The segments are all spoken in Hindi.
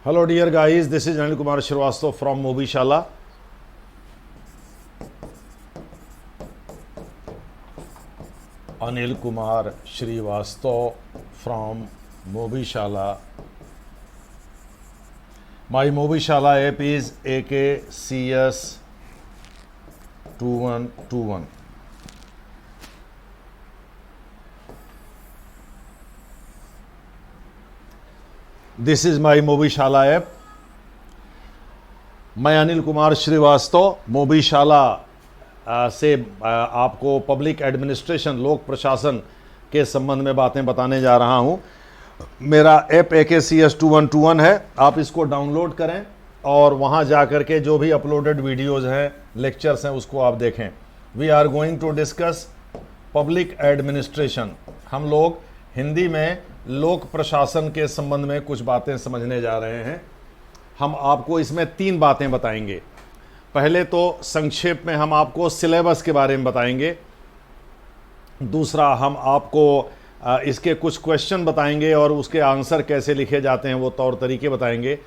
Hello dear guys, this is Anil Kumar Shrivastava from Mobishala. Anil Kumar Shrivastava from Mobishala. My Mobishala app is AKCS 2121. This is my Mobishala app. मैं अनिल कुमार श्रीवास्तव मोबीशाला से आपको पब्लिक एडमिनिस्ट्रेशन लोक प्रशासन के संबंध में बातें बताने जा रहा हूं। मेरा ऐप AKCS 2121 है। आप इसको डाउनलोड करें और वहां जाकर के जो भी अपलोडेड वीडियोज़ हैं, लेक्चर्स हैं, उसको आप देखें। We are going to discuss public administration. हम लोग हिंदी में लोक प्रशासन के संबंध में कुछ बातें समझने जा रहे हैं। हम आपको इसमें 3 बातें बताएंगे। पहले तो संक्षेप में हम आपको सिलेबस के बारे में बताएंगे। दूसरा, हम आपको इसके कुछ क्वेश्चन बताएंगे और उसके आंसर कैसे लिखे जाते हैं वो तौर तरीके बताएंगे।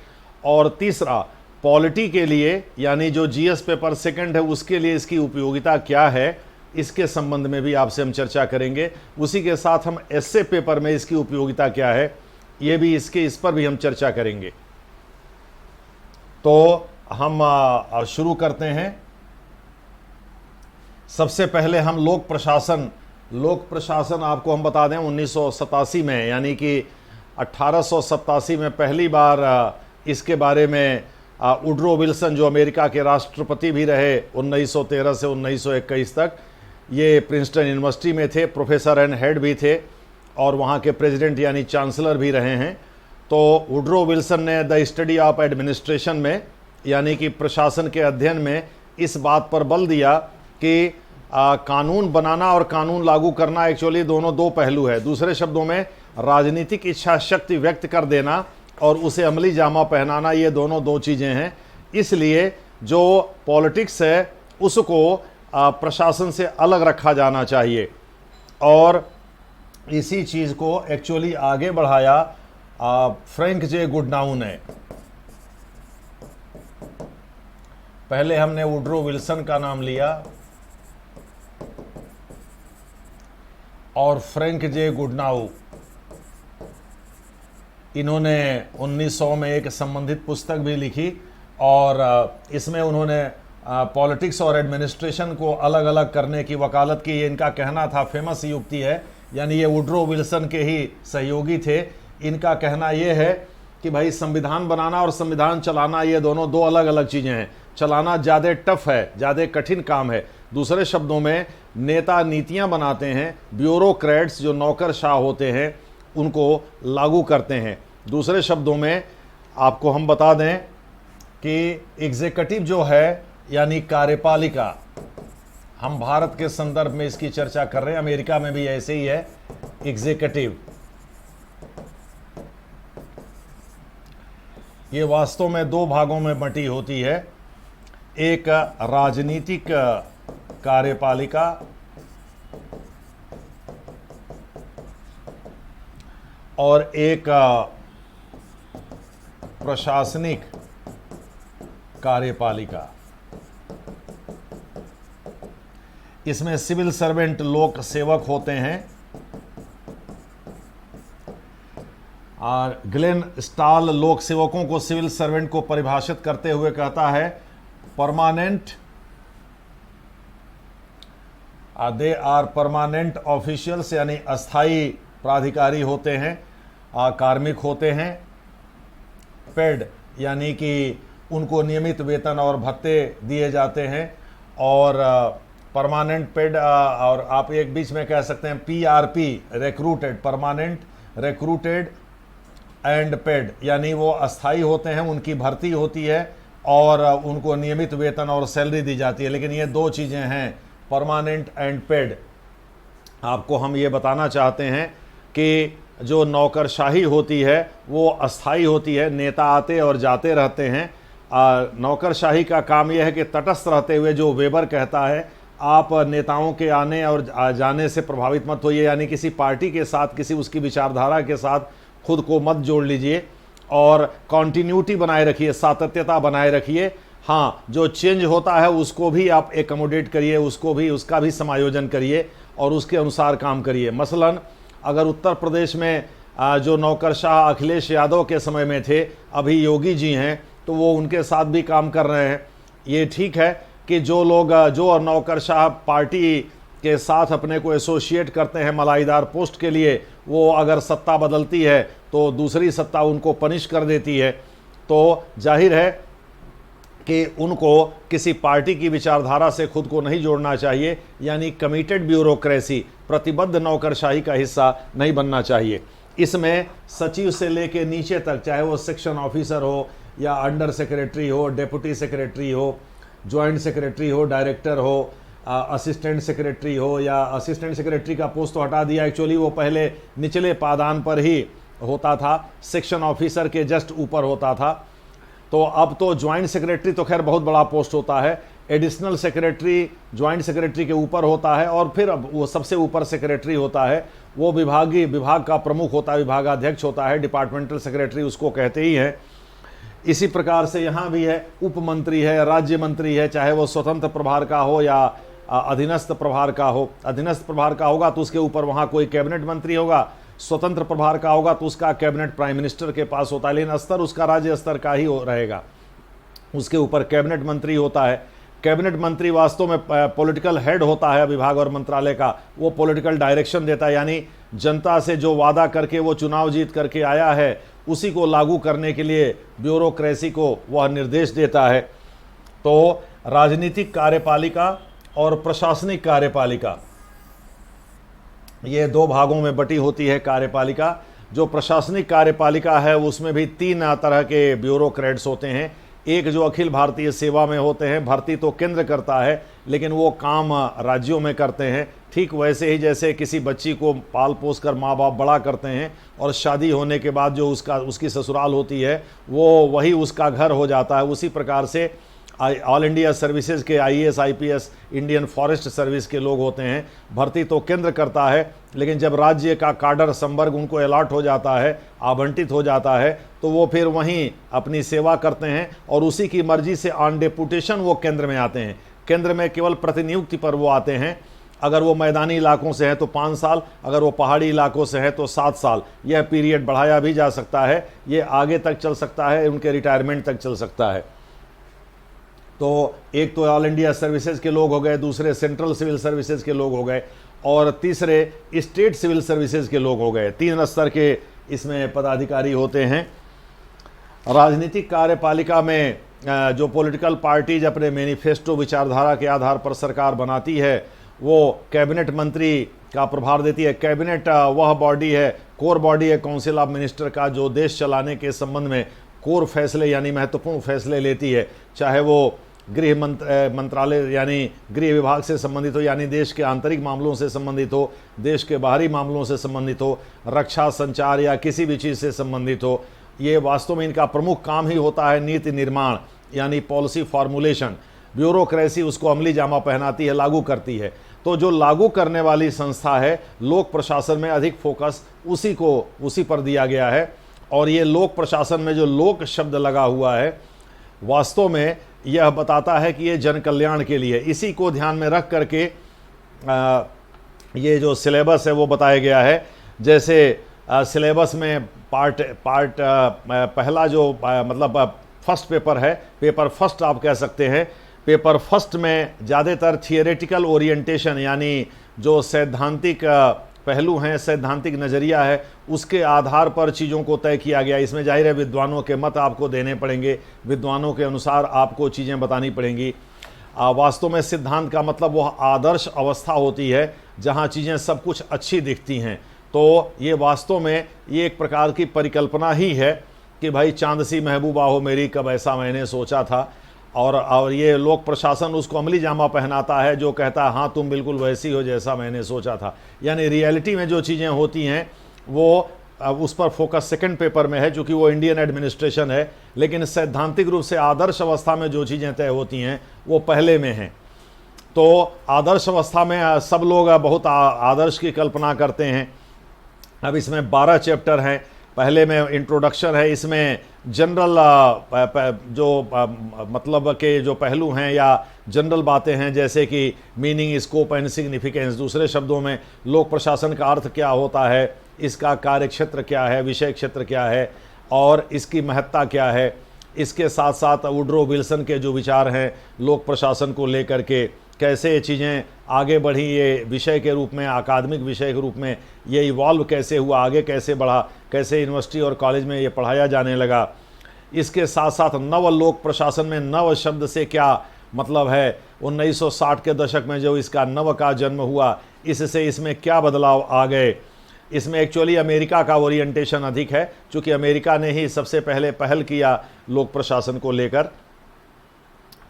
और तीसरा, पॉलिटी के लिए यानी जो GS पेपर सेकंड है उसके लिए इसकी उपयोगिता क्या है, इसके संबंध में भी आपसे हम चर्चा करेंगे। उसी के साथ हम एसए पेपर में इसकी उपयोगिता क्या है ये भी इस पर भी हम चर्चा करेंगे। तो हम शुरू करते हैं। सबसे पहले हम लोक प्रशासन आपको हम बता दें 1987 में, यानी कि 1887 में पहली बार इसके बारे में वुडरो विल्सन, जो अमेरिका के राष्ट्रपति भी रहे 1913 से 1921 तक, ये प्रिंसटन यूनिवर्सिटी में थे, प्रोफेसर एंड हेड भी थे और वहाँ के प्रेसिडेंट यानी चांसलर भी रहे हैं। तो वुडरो विल्सन ने द स्टडी ऑफ एडमिनिस्ट्रेशन में, यानी कि प्रशासन के अध्ययन में, इस बात पर बल दिया कि कानून बनाना और कानून लागू करना एक्चुअली दोनों दो पहलू है। दूसरे शब्दों में, राजनीतिक इच्छा शक्ति व्यक्त कर देना और उसे अमली जामा पहनाना, ये दोनों दो चीज़ें हैं। इसलिए जो पॉलिटिक्स है उसको प्रशासन से अलग रखा जाना चाहिए और इसी चीज़ को एक्चुअली आगे बढ़ाया फ्रैंक जे गुडनाउ ने। पहले हमने वुडरो विल्सन का नाम लिया और फ्रैंक जे गुडनाउ, इन्होंने 1900 में एक संबंधित पुस्तक भी लिखी और इसमें उन्होंने पॉलिटिक्स और एडमिनिस्ट्रेशन को अलग अलग करने की वकालत की। ये इनका कहना था, फेमस युक्ति है, यानी ये वुडरो विल्सन के ही सहयोगी थे। इनका कहना ये है कि भाई संविधान बनाना और संविधान चलाना ये दोनों दो अलग अलग चीज़ें हैं। चलाना ज़्यादा टफ है, ज़्यादा कठिन काम है। दूसरे शब्दों में, नेता नीतियाँ बनाते हैं, ब्यूरोक्रेट्स जो नौकरशाह होते हैं उनको लागू करते हैं। दूसरे शब्दों में आपको हम बता दें कि एग्जीक्यूटिव जो है यानी कार्यपालिका, हम भारत के संदर्भ में इसकी चर्चा कर रहे हैं, अमेरिका में भी ऐसे ही है। एग्जीक्यूटिव ये वास्तव में 2 भागों में बंटी होती है। एक राजनीतिक कार्यपालिका और एक प्रशासनिक कार्यपालिका। इसमें सिविल सर्वेंट लोक सेवक होते हैं और ग्लेन स्टाल लोक सेवकों को, सिविल सर्वेंट को परिभाषित करते हुए कहता है, permanent, they are permanent officials, यानी अस्थाई प्राधिकारी होते हैं, कार्मिक होते हैं। पेड यानी कि उनको नियमित वेतन और भत्ते दिए जाते हैं। और परमानेंट पेड, और आप एक बीच में कह सकते हैं PRP, recruited, permanent recruited and paid, यानी वो अस्थाई होते हैं, उनकी भर्ती होती है और उनको नियमित वेतन और सैलरी दी जाती है। लेकिन ये 2 चीज़ें हैं, परमानेंट एंड पेड। आपको हम ये बताना चाहते हैं कि जो नौकरशाही होती है वो अस्थाई होती है, नेता आते और जाते रहते हैं। नौकरशाही का काम यह है कि तटस्थ रहते हुए, जो वेबर कहता है, आप नेताओं के आने और जाने से प्रभावित मत होइए, यानी किसी पार्टी के साथ, किसी उसकी विचारधारा के साथ खुद को मत जोड़ लीजिए। और कॉन्टिन्यूटी बनाए रखिए, सातत्यता बनाए रखिए। हाँ, जो चेंज होता है उसको भी आप एकोमोडेट करिए, उसका भी समायोजन करिए और उसके अनुसार काम करिए। मसलन अगर उत्तर प्रदेश में जो नौकरशाह अखिलेश यादव के समय में थे, अभी योगी जी हैं, तो वो उनके साथ भी काम कर रहे हैं। ये ठीक है कि जो लोग जो नौकरशाह पार्टी के साथ अपने को एसोसिएट करते हैं मलाईदार पोस्ट के लिए, वो अगर सत्ता बदलती है तो दूसरी सत्ता उनको पनिश कर देती है। तो जाहिर है कि उनको किसी पार्टी की विचारधारा से खुद को नहीं जोड़ना चाहिए, यानी कमिटेड ब्यूरोक्रेसी, प्रतिबद्ध नौकरशाही का हिस्सा नहीं बनना चाहिए। इसमें सचिव से लेके नीचे तक, चाहे वो सेक्शन ऑफिसर हो या अंडर सेक्रेटरी हो, डेप्यूटी सेक्रेटरी हो, जॉइंट सेक्रेटरी हो, डायरेक्टर हो, असिस्टेंट सेक्रेटरी हो, या असिस्टेंट सेक्रेटरी का पोस्ट तो हटा दिया, एक्चुअली वो पहले निचले पादान पर ही होता था, सेक्शन ऑफिसर के जस्ट ऊपर होता था। तो अब तो जॉइंट सेक्रेटरी तो खैर बहुत बड़ा पोस्ट होता है, एडिशनल सेक्रेटरी जॉइंट सेक्रेटरी के ऊपर होता है, और फिर अब वो सबसे ऊपर सेक्रेटरी होता है, वो विभाग का प्रमुख होता है, विभागाध्यक्ष होता है, डिपार्टमेंटल सेक्रेटरी उसको कहते ही हैं। इसी प्रकार से यहाँ भी है, उप मंत्री है, राज्य मंत्री है, चाहे वो स्वतंत्र प्रभार का हो या अधीनस्थ प्रभार का हो। अधीनस्थ प्रभार का होगा तो उसके ऊपर वहाँ कोई कैबिनेट मंत्री होगा, स्वतंत्र प्रभार का होगा तो उसका कैबिनेट प्राइम मिनिस्टर के पास होता है, लेकिन स्तर उसका राज्य स्तर का ही रहेगा, उसके ऊपर कैबिनेट मंत्री होता है। कैबिनेट मंत्री वास्तव में पॉलिटिकल हेड होता है विभाग और मंत्रालय का, वो पॉलिटिकल डायरेक्शन देता है, यानी जनता से जो वादा करके वो चुनाव जीत करके आया है उसी को लागू करने के लिए ब्यूरोक्रेसी को वह निर्देश देता है। तो राजनीतिक कार्यपालिका और प्रशासनिक कार्यपालिका, ये दो भागों में बटी होती है कार्यपालिका। जो प्रशासनिक कार्यपालिका है उसमें भी 3 तरह के ब्यूरोक्रेट्स होते हैं। एक जो अखिल भारतीय सेवा में होते हैं, भर्ती तो केंद्र करता है लेकिन वो काम राज्यों में करते हैं। ठीक वैसे ही जैसे किसी बच्ची को पाल पोस कर माँ बाप बड़ा करते हैं और शादी होने के बाद जो उसकी ससुराल होती है वो वही उसका घर हो जाता है, उसी प्रकार से ऑल इंडिया सर्विसेज के IAS IPS Indian forest service के लोग होते हैं। भर्ती तो केंद्र करता है लेकिन जब राज्य का काडर संवर्ग उनको अलॉट हो जाता है, आवंटित हो जाता है, तो वो फिर वहीं अपनी सेवा करते हैं और उसी की मर्जी से ऑन डेपुटेशन वो केंद्र में आते हैं। केंद्र में केवल प्रतिनियुक्ति पर वो आते हैं। अगर वो मैदानी इलाकों से है तो 5 साल, अगर वो पहाड़ी इलाकों से है तो 7 साल। यह पीरियड बढ़ाया भी जा सकता है, ये आगे तक चल सकता है, उनके रिटायरमेंट तक चल सकता है। तो एक तो ऑल इंडिया सर्विसेज के लोग हो गए, दूसरे सेंट्रल सिविल सर्विसेज के लोग हो गए और तीसरे स्टेट सिविल सर्विसेज के लोग हो गए। 3 स्तर के इसमें पदाधिकारी होते हैं। राजनीतिक कार्यपालिका में जो पॉलिटिकल पार्टीज अपने मैनिफेस्टो विचारधारा के आधार पर सरकार बनाती है वो कैबिनेट मंत्री का प्रभार देती है। कैबिनेट वह बॉडी है, कोर बॉडी है काउंसिल ऑफ मिनिस्टर का, जो देश चलाने के संबंध में कोर फैसले यानी महत्वपूर्ण फैसले लेती है, चाहे वो गृह मंत्रालय यानी गृह विभाग से संबंधित हो, यानी देश के आंतरिक मामलों से संबंधित हो, देश के बाहरी मामलों से संबंधित हो, रक्षा संचार या किसी भी चीज़ से संबंधित हो। ये वास्तव में इनका प्रमुख काम ही होता है नीति निर्माण यानी पॉलिसी फॉर्मुलेशन। ब्यूरोक्रेसी उसको अमली जामा पहनाती है, लागू करती है। तो जो लागू करने वाली संस्था है, लोक प्रशासन में अधिक फोकस उसी पर दिया गया है। और ये लोक प्रशासन में जो लोक शब्द लगा हुआ है वास्तव में यह बताता है कि ये जन कल्याण के लिए, इसी को ध्यान में रख करके ये जो सिलेबस है वो बताया गया है। जैसे सिलेबस में पार्ट पहला जो मतलब फर्स्ट पेपर है, पेपर फर्स्ट आप कह सकते हैं। पेपर फर्स्ट में ज़्यादातर थियोरेटिकल ओरिएंटेशन यानी जो सैद्धांतिक पहलू हैं, सैद्धांतिक नज़रिया है, उसके आधार पर चीज़ों को तय किया गया। इसमें जाहिर है विद्वानों के मत आपको देने पड़ेंगे, विद्वानों के अनुसार आपको चीज़ें बतानी पड़ेंगी। वास्तव में सिद्धांत का मतलब वह आदर्श अवस्था होती है जहाँ चीज़ें सब कुछ अच्छी दिखती हैं। तो ये वास्तव में ये एक प्रकार की परिकल्पना ही है कि भाई चांद सी महबूबा हो मेरी, कब ऐसा मैंने सोचा था। और ये लोक प्रशासन उसको अमली जामा पहनाता है जो कहता है हाँ तुम बिल्कुल वैसी हो जैसा मैंने सोचा था। यानी रियलिटी में जो चीज़ें होती हैं वो उस पर फोकस सेकंड पेपर में है, चूँकि वो इंडियन एडमिनिस्ट्रेशन है। लेकिन सैद्धांतिक रूप से आदर्श अवस्था में जो चीज़ें तय होती हैं वो पहले में हैं। तो आदर्श अवस्था में सब लोग बहुत आदर्श की कल्पना करते हैं। अब इसमें 12 चैप्टर हैं। पहले में इंट्रोडक्शन है, इसमें जनरल मतलब के जो पहलू हैं या जनरल बातें हैं, जैसे कि मीनिंग, स्कोप एंड सिग्निफिकेंस। दूसरे शब्दों में लोक प्रशासन का अर्थ क्या होता है, इसका कार्य क्षेत्र क्या है, विषय क्षेत्र क्या है और इसकी महत्ता क्या है। इसके साथ साथ वुड्रो विल्सन के जो विचार हैं लोक प्रशासन को लेकर के, कैसे ये चीज़ें आगे बढ़ी, ये विषय के रूप में, अकादमिक विषय के रूप में ये इवॉल्व कैसे हुआ, आगे कैसे बढ़ा, कैसे यूनिवर्सिटी और कॉलेज में ये पढ़ाया जाने लगा। इसके साथ साथ नव लोक प्रशासन में नव शब्द से क्या मतलब है, 1960 के दशक में जो इसका नव का जन्म हुआ, इससे इसमें क्या बदलाव आ गए। इसमें एक्चुअली अमेरिका का ओरिएंटेशन अधिक है, क्योंकि अमेरिका ने ही सबसे पहले पहल किया लोक प्रशासन को लेकर।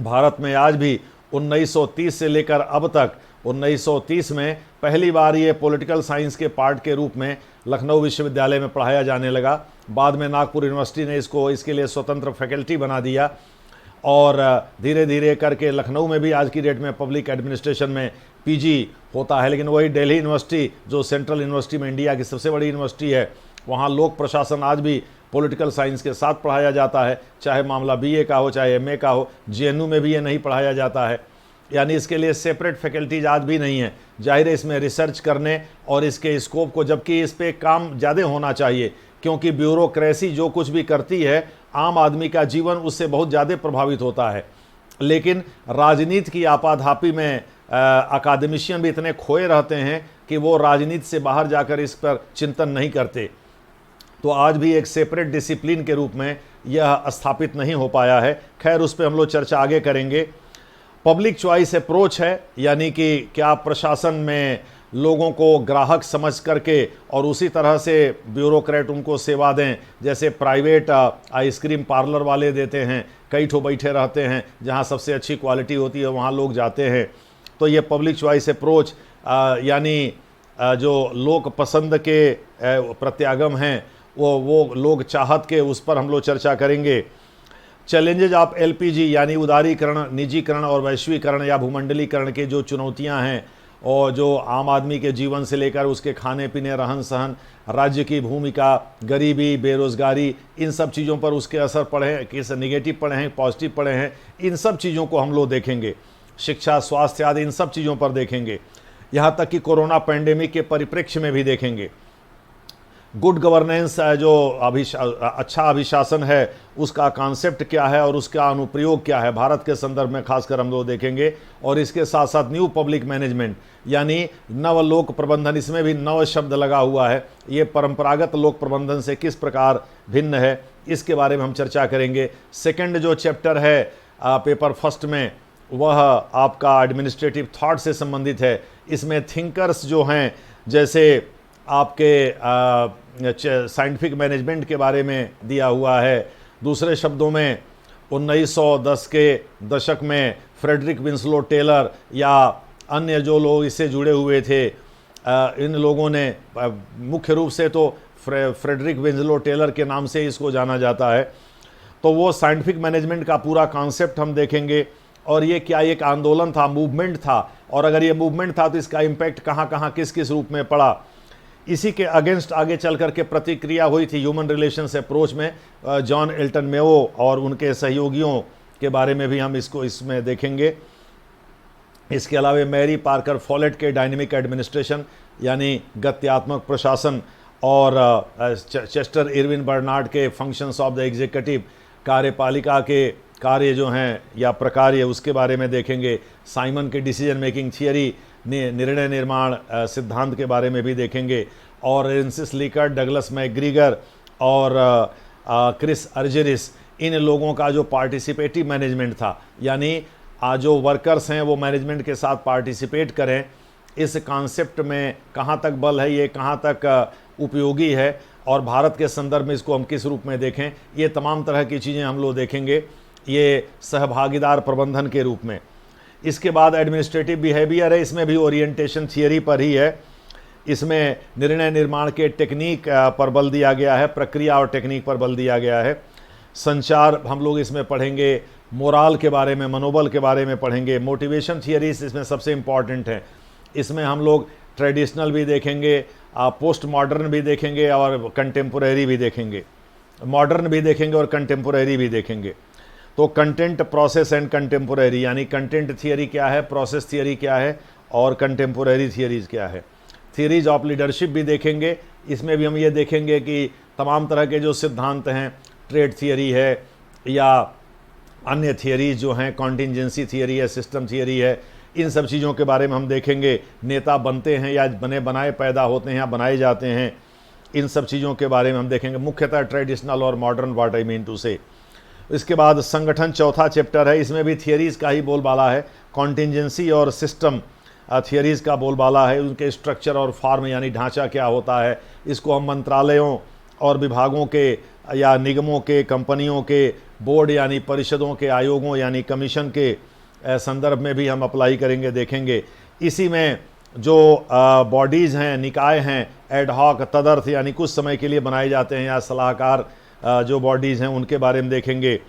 भारत में आज भी 1930 से लेकर अब तक 1930 में पहली बार ये पॉलिटिकल साइंस के पार्ट के रूप में लखनऊ विश्वविद्यालय में पढ़ाया जाने लगा। बाद में नागपुर यूनिवर्सिटी ने इसके लिए स्वतंत्र फैकल्टी बना दिया और धीरे धीरे करके लखनऊ में भी आज की डेट में पब्लिक एडमिनिस्ट्रेशन में पीजी होता है। लेकिन वही दिल्ली यूनिवर्सिटी जो सेंट्रल यूनिवर्सिटी में इंडिया की सबसे बड़ी यूनिवर्सिटी है, वहाँ लोक प्रशासन आज भी पॉलिटिकल साइंस के साथ पढ़ाया जाता है, चाहे मामला बीए का हो चाहे एमए का हो। जेएनयू में भी ये नहीं पढ़ाया जाता है, यानी इसके लिए सेपरेट फैकल्टीज आज भी नहीं है। जाहिर है इसमें रिसर्च करने और इसके स्कोप को, जबकि इस पे काम ज़्यादा होना चाहिए, क्योंकि ब्यूरोक्रेसी जो कुछ भी करती है आम आदमी का जीवन उससे बहुत ज़्यादा प्रभावित होता है। लेकिन राजनीति की आपाधापी में अकादमिशियन भी इतने खोए रहते हैं कि वो राजनीति से बाहर जाकर इस पर चिंतन नहीं करते। तो आज भी एक सेपरेट डिसिप्लिन के रूप में यह स्थापित नहीं हो पाया है। खैर, उस पर हम लोग चर्चा आगे करेंगे। पब्लिक चॉइस अप्रोच है, यानी कि क्या प्रशासन में लोगों को ग्राहक समझ करके और उसी तरह से ब्यूरोक्रेट उनको सेवा दें, जैसे प्राइवेट आइसक्रीम पार्लर वाले देते हैं, कई ठो बैठे रहते हैं, जहां सबसे अच्छी क्वालिटी होती है वहां लोग जाते हैं। तो ये पब्लिक चॉइस अप्रोच यानी जो लोक पसंद के प्रत्यागम हैं, वो लोग चाहत के, उस पर हम लोग चर्चा करेंगे। चैलेंजेज ऑफ एलपीजी यानी उदारीकरण, निजीकरण और वैश्वीकरण या भूमंडलीकरण के जो चुनौतियां हैं और जो आम आदमी के जीवन से लेकर उसके खाने पीने, रहन सहन, राज्य की भूमिका, गरीबी, बेरोजगारी, इन सब चीज़ों पर उसके असर पड़े हैं, किस नेगेटिव पड़े हैं, पॉजिटिव पड़े हैं, इन सब चीज़ों को हम लोग देखेंगे। शिक्षा, स्वास्थ्य आदि इन सब चीज़ों पर देखेंगे। यहाँ तक कि कोरोना पैंडेमिक के परिप्रेक्ष्य में भी देखेंगे। गुड गवर्नेंस जो अच्छा अभिशासन है उसका कॉन्सेप्ट क्या है और उसका अनुप्रयोग क्या है, भारत के संदर्भ में खासकर हम लोग देखेंगे। और इसके साथ साथ न्यू पब्लिक मैनेजमेंट यानी नव लोक प्रबंधन, इसमें भी नव शब्द लगा हुआ है। ये परंपरागत लोक प्रबंधन से किस प्रकार भिन्न है, इसके बारे में हम चर्चा करेंगे। सेकंड जो चैप्टर है पेपर फर्स्ट में, वह आपका एडमिनिस्ट्रेटिव थॉट से संबंधित है। इसमें थिंकर्स जो हैं, जैसे आपके साइंटिफिक मैनेजमेंट के बारे में दिया हुआ है। दूसरे शब्दों में 1910 के दशक में फ्रेडरिक विंसलो टेलर या अन्य जो लोग इससे जुड़े हुए थे, इन लोगों ने, मुख्य रूप से तो फ्रेडरिक विंसलो टेलर के नाम से इसको जाना जाता है। तो वो साइंटिफिक मैनेजमेंट का पूरा कॉन्सेप्ट हम देखेंगे और ये क्या एक आंदोलन था, मूवमेंट था, और अगर ये मूवमेंट था तो इसका इम्पैक्ट कहाँ कहाँ किस किस रूप में पड़ा। इसी के अगेंस्ट आगे चल करके प्रतिक्रिया हुई थी ह्यूमन रिलेशंस अप्रोच में जॉन एल्टन मेयो और उनके सहयोगियों के बारे में भी हम इसमें देखेंगे। इसके अलावा मैरी पार्कर फॉलेट के डायनेमिक एडमिनिस्ट्रेशन यानी गत्यात्मक प्रशासन और चेस्टर इरविन बर्नार्ड के फंक्शंस ऑफ द एग्जीक्यूटिव, कार्यपालिका के कार्य जो हैं या प्रकार्य, उसके बारे में देखेंगे। साइमन के डिसीजन मेकिंग थियरी, निर्णय निर्माण सिद्धांत के बारे में भी देखेंगे। और फ्रांसिस लिकर्ट, डगलस मैकग्रीगर और क्रिस अर्जेरिस, इन लोगों का जो पार्टिसिपेटिव मैनेजमेंट था, यानी जो वर्कर्स हैं वो मैनेजमेंट के साथ पार्टिसिपेट करें, इस कॉन्सेप्ट में कहाँ तक बल है, ये कहाँ तक उपयोगी है और भारत के संदर्भ में इसको हम किस रूप में देखें, ये तमाम तरह की चीज़ें हम लोग देखेंगे, ये सहभागीदार प्रबंधन के रूप में। इसके बाद एडमिनिस्ट्रेटिव बिहेवियर है, इसमें भी ओरिएंटेशन थियरी पर ही है। इसमें निर्णय निर्माण के टेक्निक पर बल दिया गया है, प्रक्रिया और टेक्निक पर बल दिया गया है। संचार हम लोग इसमें पढ़ेंगे, मोराल के बारे में, मनोबल के बारे में पढ़ेंगे। मोटिवेशन थियरीज इसमें सबसे इम्पॉर्टेंट है। इसमें हम लोग ट्रेडिशनल भी देखेंगे, आप पोस्ट मॉडर्न भी देखेंगे और कंटेम्पोरेरी भी देखेंगे, मॉडर्न भी देखेंगे और कंटेम्पोरेरी भी देखेंगे। तो कंटेंट, प्रोसेस एंड कंटेम्पोरेरी, यानी कंटेंट थियरी क्या है, प्रोसेस थियरी क्या है और कंटेम्पोरेरी थियरीज क्या है। थियरीज ऑफ लीडरशिप भी देखेंगे, इसमें भी हम ये देखेंगे कि तमाम तरह के जो सिद्धांत हैं, ट्रेड थियरी है या अन्य थियरीज जो हैं, कॉन्टिजेंसी थियरी है, सिस्टम थियरी है, इन सब चीज़ों के बारे में हम देखेंगे। नेता बनते हैं या बने बनाए पैदा होते हैं या बनाए जाते हैं, इन सब चीज़ों के बारे में हम देखेंगे, मुख्यतः ट्रेडिशनल और modern, what I mean to say. इसके बाद संगठन चौथा चैप्टर है, इसमें भी थियरीज का ही बोलबाला है। कॉन्टिजेंसी और सिस्टम थियरीज का बोलबाला है, उनके स्ट्रक्चर और फॉर्म यानी ढांचा क्या होता है। इसको हम मंत्रालयों और विभागों के या निगमों के, कंपनियों के बोर्ड यानी परिषदों के, आयोगों यानी कमीशन के संदर्भ में भी हम अप्लाई करेंगे, देखेंगे। इसी में जो बॉडीज़ हैं, निकाय हैं, एडहॉक, तदर्थ यानी कुछ समय के लिए बनाए जाते हैं, या सलाहकार जो बॉडीज़ हैं उनके बारे में देखेंगे।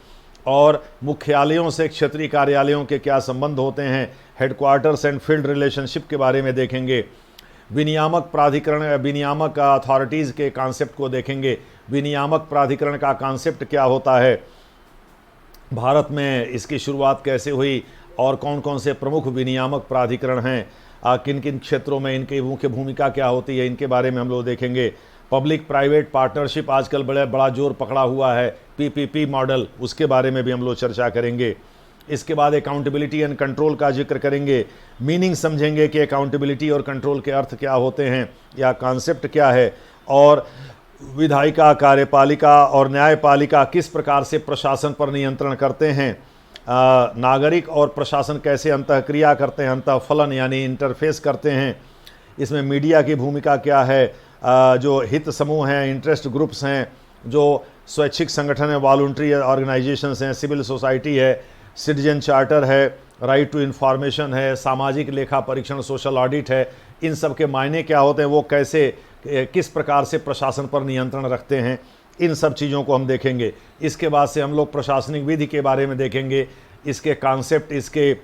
और मुख्यालयों से क्षेत्रीय कार्यालयों के क्या संबंध होते हैं, हेडक्वार्टर्स एंड फील्ड रिलेशनशिप के बारे में देखेंगे। विनियामक प्राधिकरण, विनियामक अथॉरिटीज़ के कॉन्सेप्ट को देखेंगे। विनियामक प्राधिकरण का कॉन्सेप्ट क्या होता है, भारत में इसकी शुरुआत कैसे हुई और कौन कौन से प्रमुख विनियामक प्राधिकरण हैं, किन किन क्षेत्रों में इनकी मुख्य भूमिका क्या होती है, इनके बारे में हम लोग देखेंगे। पब्लिक प्राइवेट पार्टनरशिप आजकल बड़ा जोर पकड़ा हुआ है, पीपीपी मॉडल, उसके बारे में भी हम लोग चर्चा करेंगे। इसके बाद अकाउंटेबिलिटी एंड कंट्रोल का जिक्र करेंगे, मीनिंग समझेंगे कि अकाउंटेबिलिटी और कंट्रोल के अर्थ क्या होते हैं या कॉन्सेप्ट क्या है, और विधायिका, कार्यपालिका और न्यायपालिका किस प्रकार से प्रशासन पर नियंत्रण करते हैं, नागरिक और प्रशासन कैसे अंतःक्रिया करते हैं, अंतःफलन यानी इंटरफेस करते हैं। इसमें मीडिया की भूमिका क्या है, जो हित समूह हैं, इंटरेस्ट ग्रुप्स हैं, जो स्वैच्छिक संगठन है, वॉलंटरी ऑर्गेनाइजेशंस हैं, सिविल सोसाइटी है, सिटीजन चार्टर है, राइट टू इन्फॉर्मेशन है, सामाजिक लेखा परीक्षण, सोशल ऑडिट है, इन सब के मायने क्या होते हैं, वो कैसे किस प्रकार से प्रशासन पर नियंत्रण रखते हैं, इन सब चीज़ों को हम देखेंगे। इसके बाद से हम लोग प्रशासनिक विधि के बारे में देखेंगे, इसके कॉन्सेप्ट, इसके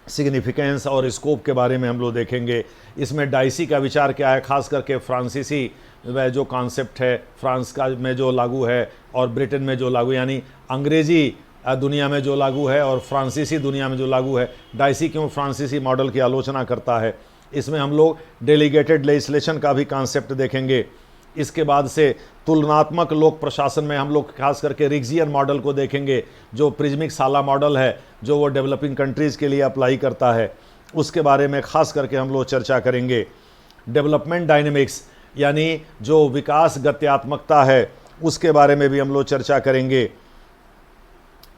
सिग्निफिकेंस और स्कोप के बारे में हम लोग देखेंगे। इसमें डाइसी का विचार क्या है, खास करके फ्रांसीसी में जो कॉन्सेप्ट है, फ्रांस का में जो लागू है और ब्रिटेन में जो लागू, यानी अंग्रेजी दुनिया में जो लागू है और फ्रांसीसी दुनिया में जो लागू है। डाइसी क्यों फ्रांसीसी मॉडल की आलोचना करता है। इसमें हम लोग डेलीगेटेड लेजिस्लेशन का भी कॉन्सेप्ट देखेंगे। इसके बाद से तुलनात्मक लोक प्रशासन में हम लोग खास करके रिक्जियन मॉडल को देखेंगे, जो प्रिज्मिक साला मॉडल है, जो वो डेवलपिंग कंट्रीज़ के लिए अप्लाई करता है, उसके बारे में खास करके हम लोग चर्चा करेंगे। डेवलपमेंट डायनेमिक्स यानी जो विकास गत्यात्मकता है, उसके बारे में भी हम लोग चर्चा करेंगे।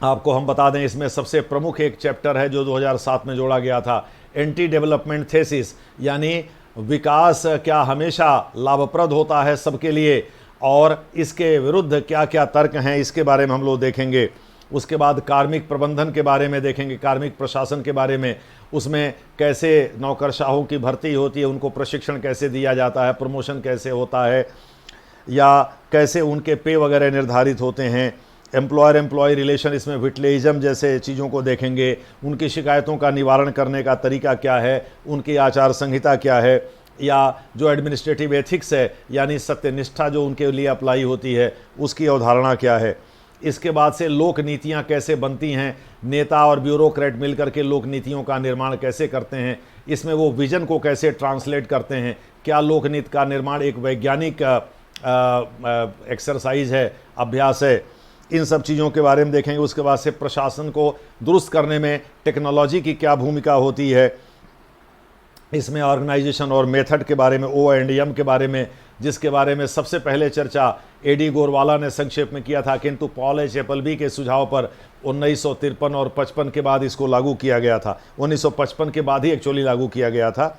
आपको हम बता दें, इसमें सबसे प्रमुख एक चैप्टर है जो 2007 में जोड़ा गया था, एंटी डेवलपमेंट थेसिस, यानी विकास क्या हमेशा लाभप्रद होता है सबके लिए और इसके विरुद्ध क्या क्या तर्क हैं, इसके बारे में हम लोग देखेंगे। उसके बाद कार्मिक प्रबंधन के बारे में देखेंगे, कार्मिक प्रशासन के बारे में, उसमें कैसे नौकरशाहों की भर्ती होती है, उनको प्रशिक्षण कैसे दिया जाता है, प्रमोशन कैसे होता है, या कैसे उनके पे वगैरह निर्धारित होते हैं। एम्प्लॉयर एम्प्लॉय रिलेशन, इसमें विटलेइज्म जैसे चीज़ों को देखेंगे, उनकी शिकायतों का निवारण करने का तरीका क्या है, उनकी आचार संहिता क्या है, या जो एडमिनिस्ट्रेटिव एथिक्स है यानी सत्यनिष्ठा जो उनके लिए अप्लाई होती है, उसकी अवधारणा क्या है। इसके बाद से लोक नीतियाँ कैसे बनती हैं, नेता और ब्यूरोक्रेट मिलकर के लोक नीतियों का निर्माण कैसे करते हैं, इसमें वो विजन को कैसे ट्रांसलेट करते हैं, क्या लोक नीति का निर्माण एक वैज्ञानिक एक्सरसाइज है, अभ्यास है, इन सब चीज़ों के बारे में देखेंगे। उसके बाद से प्रशासन को दुरुस्त करने में टेक्नोलॉजी की क्या भूमिका होती है, इसमें ऑर्गेनाइजेशन और मेथड के बारे में, ONDM के बारे में, जिसके बारे में सबसे पहले चर्चा AD गोरवाला ने संक्षेप में किया था, किंतु पॉल एच एपलबी के सुझाव पर 1953 और 55 के बाद इसको लागू किया गया था। 1955 के बाद ही एक्चुअली लागू किया गया था।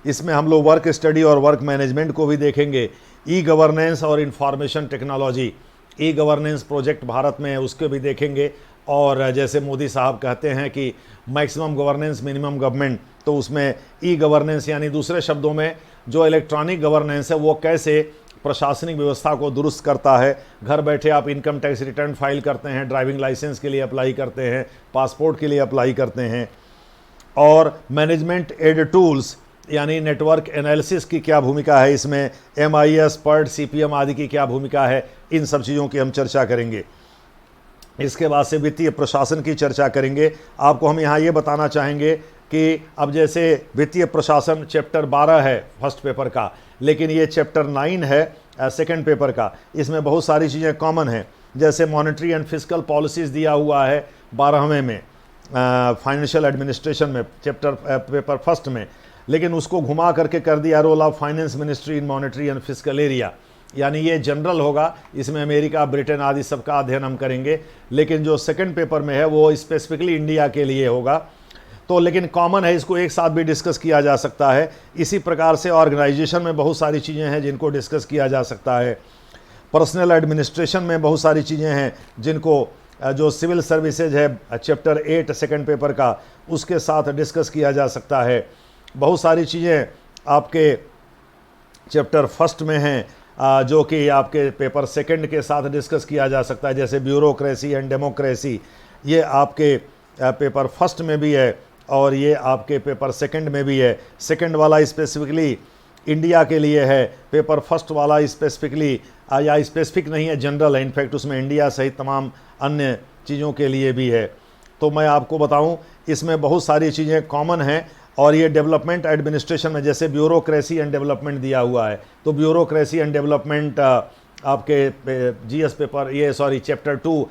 इसमें हम लोग वर्क स्टडी और वर्क मैनेजमेंट को भी देखेंगे। ई गवर्नेंस और information technology, e governance project Bharat में है, उसको भी देखेंगे। और जैसे मोदी साहब कहते हैं कि मैक्सिमम गवर्नेंस मिनिमम गवर्नमेंट, तो उसमें ई गवर्नेंस यानी दूसरे शब्दों में जो इलेक्ट्रॉनिक गवर्नेंस है वो कैसे प्रशासनिक व्यवस्था को दुरुस्त करता है। घर बैठे आप इनकम टैक्स रिटर्न फाइल करते हैं, ड्राइविंग लाइसेंस के लिए अप्लाई करते हैं, पासपोर्ट के लिए अप्लाई करते हैं। और मैनेजमेंट एड टूल्स, यानी नेटवर्क एनालिसिस की क्या भूमिका है इसमें, MIS, PERT, CPM आदि की क्या भूमिका है, इन सब चीज़ों की हम चर्चा करेंगे। इसके बाद से वित्तीय प्रशासन की चर्चा करेंगे। आपको हम यहाँ ये बताना चाहेंगे कि अब जैसे वित्तीय प्रशासन चैप्टर 12 है फर्स्ट पेपर का, लेकिन ये चैप्टर 9 है सेकंड पेपर का। इसमें बहुत सारी चीज़ें कॉमन हैं, जैसे मॉनेटरी एंड फिस्कल पॉलिसीज़ दिया हुआ है 12वें में फाइनेंशियल एडमिनिस्ट्रेशन में चैप्टर पेपर फर्स्ट में, लेकिन उसको घुमा करके कर दिया role of finance ministry in monetary and fiscal area, यानी ये जनरल होगा, इसमें अमेरिका, ब्रिटेन आदि सबका अध्ययन हम करेंगे। लेकिन जो सेकंड पेपर में है वो स्पेसिफिकली इंडिया के लिए होगा। तो लेकिन कॉमन है, इसको एक साथ भी डिस्कस किया जा सकता है। इसी प्रकार से ऑर्गेनाइजेशन में बहुत सारी चीज़ें हैं जिनको डिस्कस किया जा सकता है। पर्सनल एडमिनिस्ट्रेशन में बहुत सारी चीज़ें हैं जिनको जो सिविल सर्विसेज है चैप्टर 8 सेकंड पेपर का, उसके साथ डिस्कस किया जा सकता है। बहुत सारी चीज़ें आपके चैप्टर फर्स्ट में हैं जो कि आपके पेपर सेकंड के साथ डिस्कस किया जा सकता है, जैसे ब्यूरोक्रेसी एंड डेमोक्रेसी, ये आपके पेपर फर्स्ट में भी है और ये आपके पेपर सेकंड में भी है। सेकंड वाला स्पेसिफिकली इंडिया के लिए है, पेपर फर्स्ट वाला स्पेसिफिकली या स्पेसिफिक नहीं है, जनरल है, इनफैक्ट उसमें इंडिया सहित तमाम अन्य चीज़ों के लिए भी है। तो मैं आपको बताऊं, इसमें बहुत सारी चीज़ें कॉमन हैं और ये डेवलपमेंट एडमिनिस्ट्रेशन में जैसे ब्यूरोक्रेसी एंड डेवलपमेंट दिया हुआ है, तो ब्यूरोक्रेसी एंड डेवलपमेंट आपके GS paper chapter 2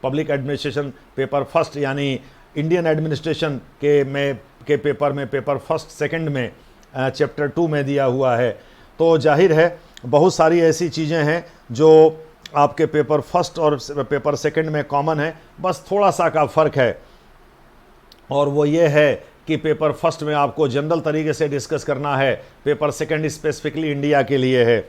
public administration paper first यानी इंडियन एडमिनिस्ट्रेशन के पेपर में पेपर फर्स्ट सेकंड में चैप्टर 2 में दिया हुआ है। तो जाहिर है बहुत सारी ऐसी चीज़ें हैं जो आपके पेपर फर्स्ट और पेपर सेकंड में कॉमन है, बस थोड़ा सा का फ़र्क है, और वो ये है कि पेपर फर्स्ट में आपको जनरल तरीके से डिस्कस करना है, पेपर सेकंड स्पेसिफिकली इंडिया के लिए है।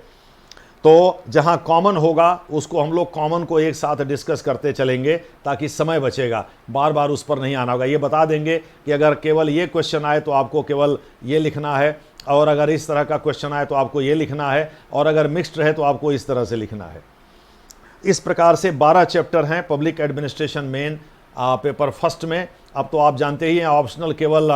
तो जहां कॉमन होगा उसको हम लोग कॉमन को एक साथ डिस्कस करते चलेंगे ताकि समय बचेगा, बार बार उस पर नहीं आना होगा। ये बता देंगे कि अगर केवल ये क्वेश्चन आए तो आपको केवल ये लिखना है, और अगर इस तरह का क्वेश्चन आए तो आपको ये लिखना है, और अगर मिक्स्ड रहे तो आपको इस तरह से लिखना है। इस प्रकार से 12 चैप्टर हैं public administration main paper first में। अब तो आप जानते ही हैं ऑप्शनल केवल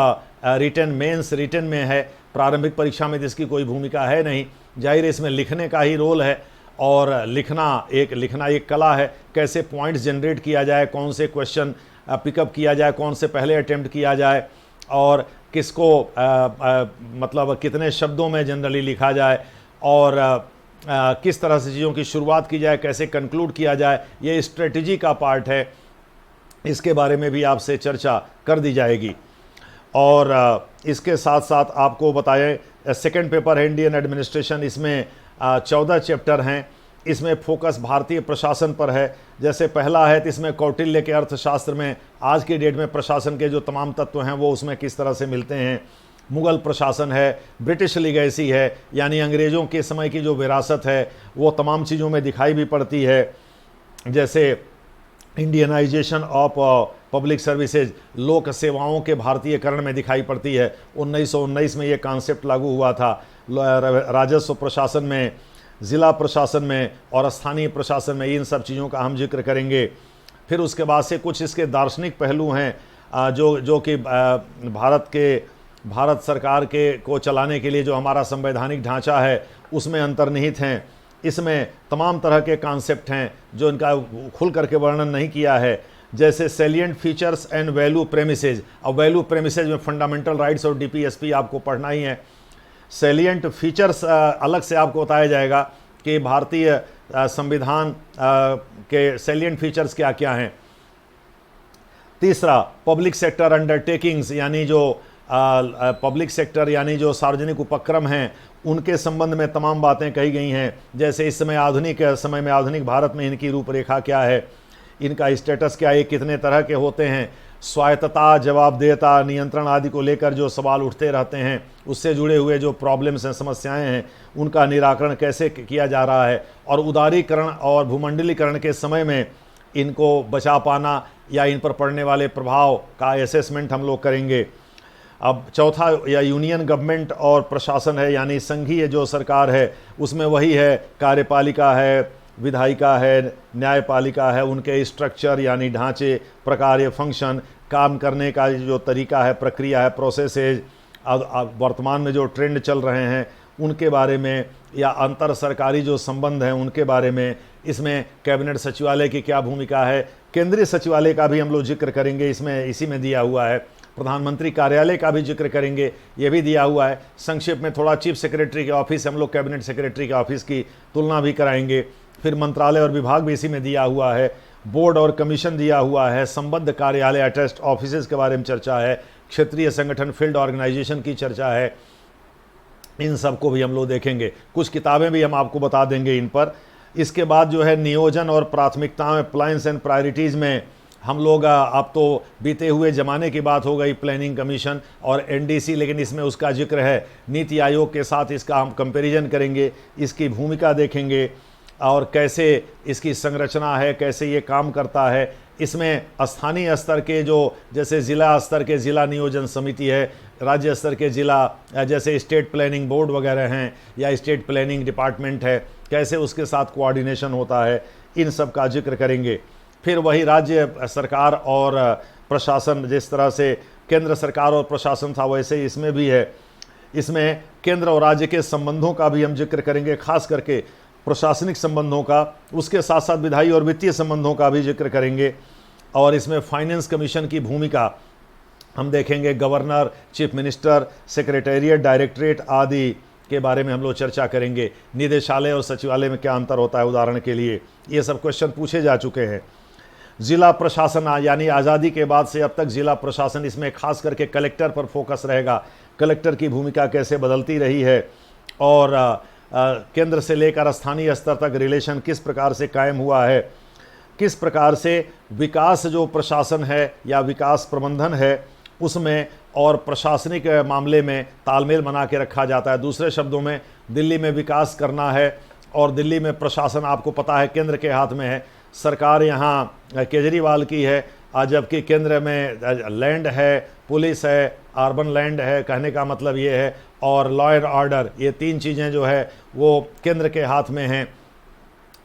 रिटन मेंस रिटन में है, प्रारंभिक परीक्षा में इसकी कोई भूमिका है नहीं। जाहिर है इसमें लिखने का ही रोल है, और लिखना एक कला है, कैसे पॉइंट्स जनरेट किया जाए, कौन से क्वेश्चन पिकअप किया जाए, कौन से पहले अटेम्प्ट किया जाए, और किसको मतलब कितने शब्दों में जनरली लिखा जाए, और किस तरह से चीज़ों की शुरुआत की जाए, कैसे कंक्लूड किया जाए, ये स्ट्रेटजी का पार्ट है। इसके बारे में भी आपसे चर्चा कर दी जाएगी। और इसके साथ साथ आपको बताएं सेकंड पेपर है इंडियन एडमिनिस्ट्रेशन, इसमें 14 चैप्टर हैं। इसमें फोकस भारतीय प्रशासन पर है। जैसे पहला है तो इसमें कौटिल्य के अर्थशास्त्र में आज की डेट में प्रशासन के जो तमाम तत्व हैं वो उसमें किस तरह से मिलते हैं। मुग़ल प्रशासन है, ब्रिटिश लीगेसी है, यानी अंग्रेज़ों के समय की जो विरासत है वो तमाम चीज़ों में दिखाई भी पड़ती है। जैसे इंडियनाइजेशन ऑफ पब्लिक सर्विसेज, लोक सेवाओं के भारतीयकरण में दिखाई पड़ती है। 1919 में ये कॉन्सेप्ट लागू हुआ था। राजस्व प्रशासन में, ज़िला प्रशासन में और स्थानीय प्रशासन में, इन सब चीज़ों का हम जिक्र करेंगे। फिर उसके बाद से कुछ इसके दार्शनिक पहलू हैं जो कि भारत सरकार के को चलाने के लिए जो हमारा संवैधानिक ढांचा है उसमें अंतर्निहित हैं। इसमें तमाम तरह के कॉन्सेप्ट हैं जो इनका खुल करके वर्णन नहीं किया है, जैसे सेलिएंट फीचर्स एंड वैल्यू प्रेमिसेज। अब वैल्यू प्रेमिसेज में फंडामेंटल राइट्स और DPSP आपको पढ़ना ही है। सेलिएंट फीचर्स अलग से आपको बताया जाएगा कि भारतीय संविधान के सेलिएंट फीचर्स क्या क्या हैं। तीसरा, पब्लिक सेक्टर अंडरटेकिंग्स, यानी जो पब्लिक सेक्टर यानी जो सार्वजनिक उपक्रम हैं उनके संबंध में तमाम बातें कही गई हैं। जैसे इस समय आधुनिक समय में आधुनिक भारत में इनकी रूपरेखा क्या है, इनका स्टेटस क्या है, कितने तरह के होते हैं, स्वायत्तता, जवाबदेहता, नियंत्रण आदि को लेकर जो सवाल उठते रहते हैं, उससे जुड़े हुए जो प्रॉब्लम्स हैं, समस्याएं हैं, उनका निराकरण कैसे किया जा रहा है, और उदारीकरण और भूमंडलीकरण के समय में इनको बचा पाना या इन पर पड़ने वाले प्रभाव का असेसमेंट हम लोग करेंगे। अब चौथा या यूनियन गवर्नमेंट और प्रशासन है, यानी संघीय जो सरकार है उसमें वही है, कार्यपालिका है, विधायिका है, न्यायपालिका है, उनके स्ट्रक्चर यानी ढांचे, प्रकार, फंक्शन, काम करने का जो तरीका है, प्रक्रिया है, प्रोसेसेज, वर्तमान में जो ट्रेंड चल रहे हैं उनके बारे में, या अंतर सरकारी जो संबंध हैं उनके बारे में, इसमें कैबिनेट सचिवालय की क्या भूमिका है, केंद्रीय सचिवालय का भी हम लोग जिक्र करेंगे, इसमें इसी में दिया हुआ है, प्रधानमंत्री कार्यालय का भी जिक्र करेंगे, ये भी दिया हुआ है। संक्षेप में थोड़ा चीफ सेक्रेटरी के ऑफिस, हम लोग कैबिनेट सेक्रेटरी के ऑफिस की तुलना भी कराएंगे। फिर मंत्रालय और विभाग भी इसी में दिया हुआ है, बोर्ड और कमीशन दिया हुआ है, संबद्ध कार्यालय अटैच्ड ऑफिसेज के बारे में चर्चा है, क्षेत्रीय संगठन फील्ड ऑर्गेनाइजेशन की चर्चा है, इन सब को भी हम लोग देखेंगे। कुछ किताबें भी हम आपको बता देंगे इन पर। इसके बाद जो है नियोजन और प्राथमिकताएं, प्लान्स एंड प्रायोरिटीज़ में हम लोग, अब तो बीते हुए ज़माने की बात हो गई प्लानिंग कमीशन और एनडीसी, लेकिन इसमें उसका जिक्र है। नीति आयोग के साथ इसका हम कंपैरिजन करेंगे, इसकी भूमिका देखेंगे और कैसे इसकी संरचना है, कैसे ये काम करता है। इसमें स्थानीय स्तर के जो, जैसे ज़िला स्तर के ज़िला नियोजन समिति है, राज्य स्तर के ज़िला जैसे स्टेट प्लानिंग बोर्ड वगैरह हैं या स्टेट प्लानिंग डिपार्टमेंट है, कैसे उसके साथ कोऑर्डिनेशन होता है, इन सब का जिक्र करेंगे। फिर वही राज्य सरकार और प्रशासन, जिस तरह से केंद्र सरकार और प्रशासन था वैसे ही इसमें भी है। इसमें केंद्र और राज्य के संबंधों का भी हम जिक्र करेंगे, खास करके प्रशासनिक संबंधों का, उसके साथ साथ विधायी और वित्तीय संबंधों का भी जिक्र करेंगे। और इसमें फाइनेंस कमीशन की भूमिका हम देखेंगे, governor, chief minister, secretariat, directorate आदि के बारे में हम लोग चर्चा करेंगे। निदेशालय और सचिवालय में क्या अंतर होता है, उदाहरण के लिए ये सब क्वेश्चन पूछे जा चुके हैं। जिला प्रशासन, यानी आज़ादी के बाद से अब तक जिला प्रशासन, इसमें खास करके कलेक्टर पर फोकस रहेगा, कलेक्टर की भूमिका कैसे बदलती रही है और केंद्र से लेकर स्थानीय स्तर तक रिलेशन किस प्रकार से कायम हुआ है, किस प्रकार से विकास जो प्रशासन है या विकास प्रबंधन है उसमें और प्रशासनिक मामले में तालमेल बना के रखा जाता है। दूसरे शब्दों में, दिल्ली में विकास करना है और दिल्ली में प्रशासन आपको पता है केंद्र के हाथ में है, सरकार यहाँ केजरीवाल की है, जबकि केंद्र में लैंड है, पुलिस है, अर्बन लैंड है, कहने का मतलब ये है, और लॉ एंड ऑर्डर, ये तीन चीज़ें जो है वो केंद्र के हाथ में हैं।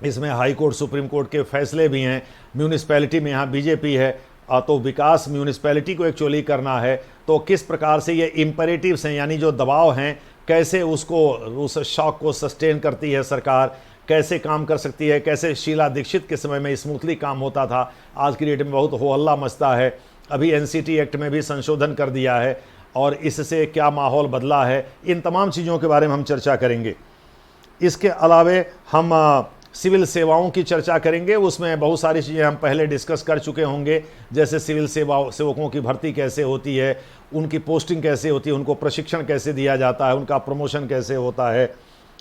इसमें हाई कोर्ट, सुप्रीम कोर्ट के फैसले भी हैं। म्यूनिसिपैलिटी में यहाँ बीजेपी है, तो विकास म्यूनिसिपैलिटी को एक्चुअली करना है, तो किस प्रकार से ये इम्पेरेटिव्स हैं, यानी जो दबाव हैं, कैसे उसको, उस शॉक को सस्टेन करती है सरकार, कैसे काम कर सकती है, कैसे शीला दीक्षित के समय में स्मूथली काम होता था, आज की डेट में बहुत हो हल्ला मचता है। अभी एनसीटी एक्ट में भी संशोधन कर दिया है और इससे क्या माहौल बदला है, इन तमाम चीज़ों के बारे में हम चर्चा करेंगे। इसके अलावे हम सिविल सेवाओं की चर्चा करेंगे, उसमें बहुत सारी चीज़ें हम पहले डिस्कस कर चुके होंगे, जैसे सिविल सेवकों की भर्ती कैसे होती है, उनकी पोस्टिंग कैसे होती है, उनको प्रशिक्षण कैसे दिया जाता है, उनका प्रमोशन कैसे होता है,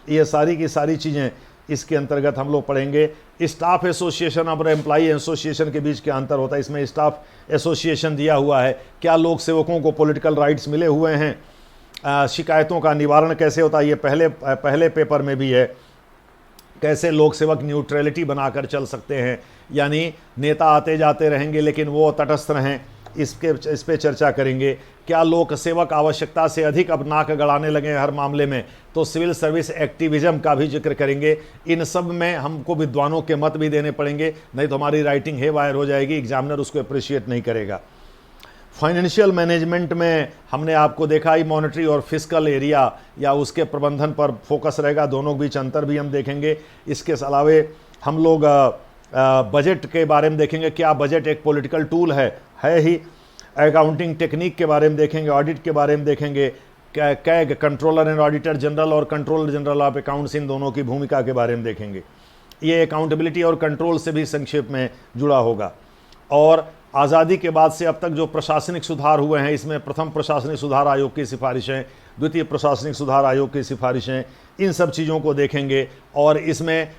ये सारी की सारी चीज़ें इसके अंतर्गत हम लोग पढ़ेंगे। स्टाफ एसोसिएशन और एम्प्लॉई एसोसिएशन के बीच क्या अंतर होता है, इसमें स्टाफ एसोसिएशन दिया हुआ है, क्या लोक सेवकों को पॉलिटिकल राइट्स मिले हुए हैं, शिकायतों का निवारण कैसे होता है, ये पहले पेपर में भी है, कैसे लोक सेवक न्यूट्रलिटी बनाकर चल सकते हैं, यानी नेता आते जाते रहेंगे लेकिन वो तटस्थ रहें, इस पे चर्चा करेंगे। क्या लोक सेवक आवश्यकता से अधिक अब नाक गड़ाने लगे हर मामले में, तो सिविल सर्विस एक्टिविज्म का भी जिक्र करेंगे। इन सब में हमको विद्वानों के मत भी देने पड़ेंगे, नहीं तो हमारी राइटिंग हेवायर हो जाएगी, एग्जामिनर उसको अप्रिशिएट नहीं करेगा। फाइनेंशियल मैनेजमेंट में हमने आपको देखा ही, मॉनेटरी और फिस्कल एरिया या उसके प्रबंधन पर फोकस रहेगा, दोनों के बीच अंतर भी हम देखेंगे। इसके अलावे हम लोग बजट के बारे में देखेंगे, क्या बजट एक पॉलिटिकल टूल है ही। अकाउंटिंग टेक्निक के बारे में देखेंगे, ऑडिट के बारे में देखेंगे, CAG controller and auditor general और कंट्रोलर जनरल ऑफ अकाउंट्स, इन दोनों की भूमिका के बारे में देखेंगे। ये अकाउंटेबिलिटी और कंट्रोल से भी संक्षेप में जुड़ा होगा। और आज़ादी के बाद से अब तक जो प्रशासनिक सुधार हुए हैं, इसमें प्रथम प्रशासनिक सुधार आयोग की सिफारिशें, द्वितीय प्रशासनिक सुधार आयोग की सिफारिशें, इन सब चीज़ों को देखेंगे। और इसमें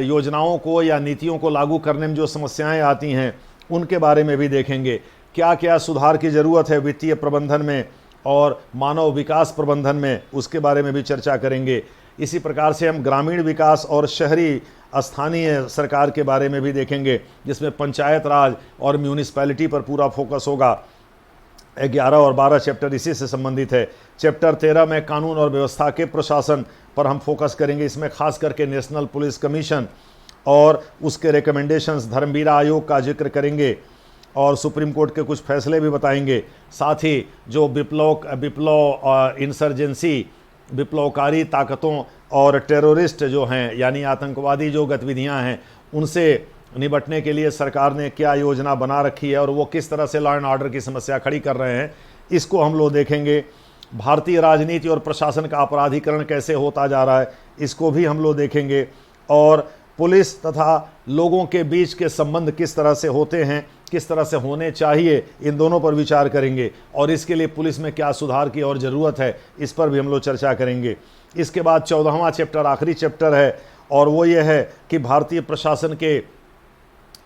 योजनाओं को या नीतियों को लागू करने में जो समस्याएं आती हैं उनके बारे में भी देखेंगे, क्या क्या सुधार की ज़रूरत है वित्तीय प्रबंधन में और मानव विकास प्रबंधन में, उसके बारे में भी चर्चा करेंगे। इसी प्रकार से हम ग्रामीण विकास और शहरी स्थानीय सरकार के बारे में भी देखेंगे, जिसमें पंचायत राज और म्यूनिसिपैलिटी पर पूरा फोकस होगा। 11 और 12 चैप्टर इसी से संबंधित है। चैप्टर 13 में कानून और व्यवस्था के प्रशासन पर हम फोकस करेंगे, इसमें खास करके नेशनल पुलिस कमीशन और उसके रिकमेंडेशंस, धर्मवीरा आयोग का जिक्र करेंगे। और सुप्रीम कोर्ट के कुछ फैसले भी बताएंगे। साथ ही जो विप्लव इंसर्जेंसी, विप्लवकारी ताकतों और टेररिस्ट जो हैं यानी आतंकवादी जो गतिविधियां हैं उनसे निपटने के लिए सरकार ने क्या योजना बना रखी है और वो किस तरह से लॉ एंड ऑर्डर की समस्या खड़ी कर रहे हैं, इसको हम लोग देखेंगे। भारतीय राजनीति और प्रशासन का अपराधीकरण कैसे होता जा रहा है, इसको भी हम लोग देखेंगे। और पुलिस तथा लोगों के बीच के संबंध किस तरह से होते हैं, किस तरह से होने चाहिए, इन दोनों पर विचार करेंगे। और इसके लिए पुलिस में क्या सुधार की और ज़रूरत है, इस पर भी हम लोग चर्चा करेंगे। इसके बाद 14वां चैप्टर आखिरी चैप्टर है और वो ये है कि भारतीय प्रशासन के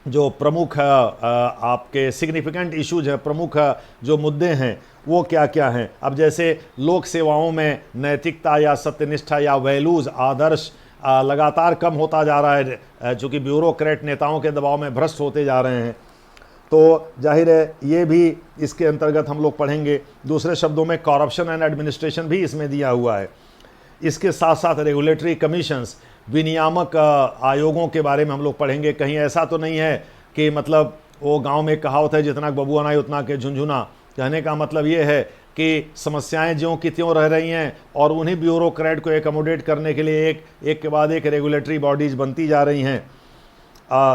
जो प्रमुख आपके सिग्निफिकेंट इश्यूज हैं, प्रमुख जो मुद्दे हैं वो क्या क्या हैं। अब जैसे लोक सेवाओं में नैतिकता या सत्यनिष्ठा या वैल्यूज़, आदर्श लगातार कम होता जा रहा है, चूँकि ब्यूरोक्रेट नेताओं के दबाव में भ्रष्ट होते जा रहे हैं, तो जाहिर है ये भी इसके अंतर्गत हम लोग पढ़ेंगे। दूसरे शब्दों में करप्शन एंड एडमिनिस्ट्रेशन भी इसमें दिया हुआ है। इसके साथ साथ रेगुलेटरी कमीशंस, विनियामक आयोगों के बारे में हम लोग पढ़ेंगे। कहीं ऐसा तो नहीं है कि मतलब वो गांव में कहावत है जितना बबुआ नाई उतना के झुंझुना, कहने का मतलब ये है कि समस्याएं ज्यों की त्यों रह रही हैं और उन्हीं ब्यूरोक्रेट को एकोमोडेट करने के लिए एक के बाद एक रेगुलेटरी बॉडीज बनती जा रही हैं।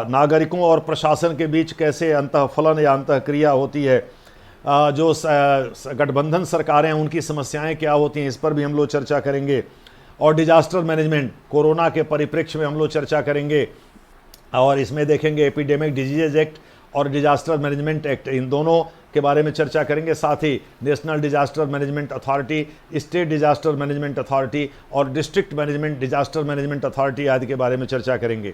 नागरिकों और प्रशासन के बीच कैसे अंतःफलन या अंतःक्रिया होती है, जो गठबंधन सरकारें हैं उनकी समस्याएं क्या होती हैं, इस पर भी हम लोग चर्चा करेंगे। और डिजास्टर मैनेजमेंट, कोरोना के परिप्रेक्ष्य में हम लोग चर्चा करेंगे और इसमें देखेंगे एपिडेमिक डिजीज एक्ट और डिजास्टर मैनेजमेंट एक्ट, इन दोनों के बारे में चर्चा करेंगे। साथ ही national disaster management authority, state disaster management authority और district management disaster management authority आदि के बारे में चर्चा करेंगे।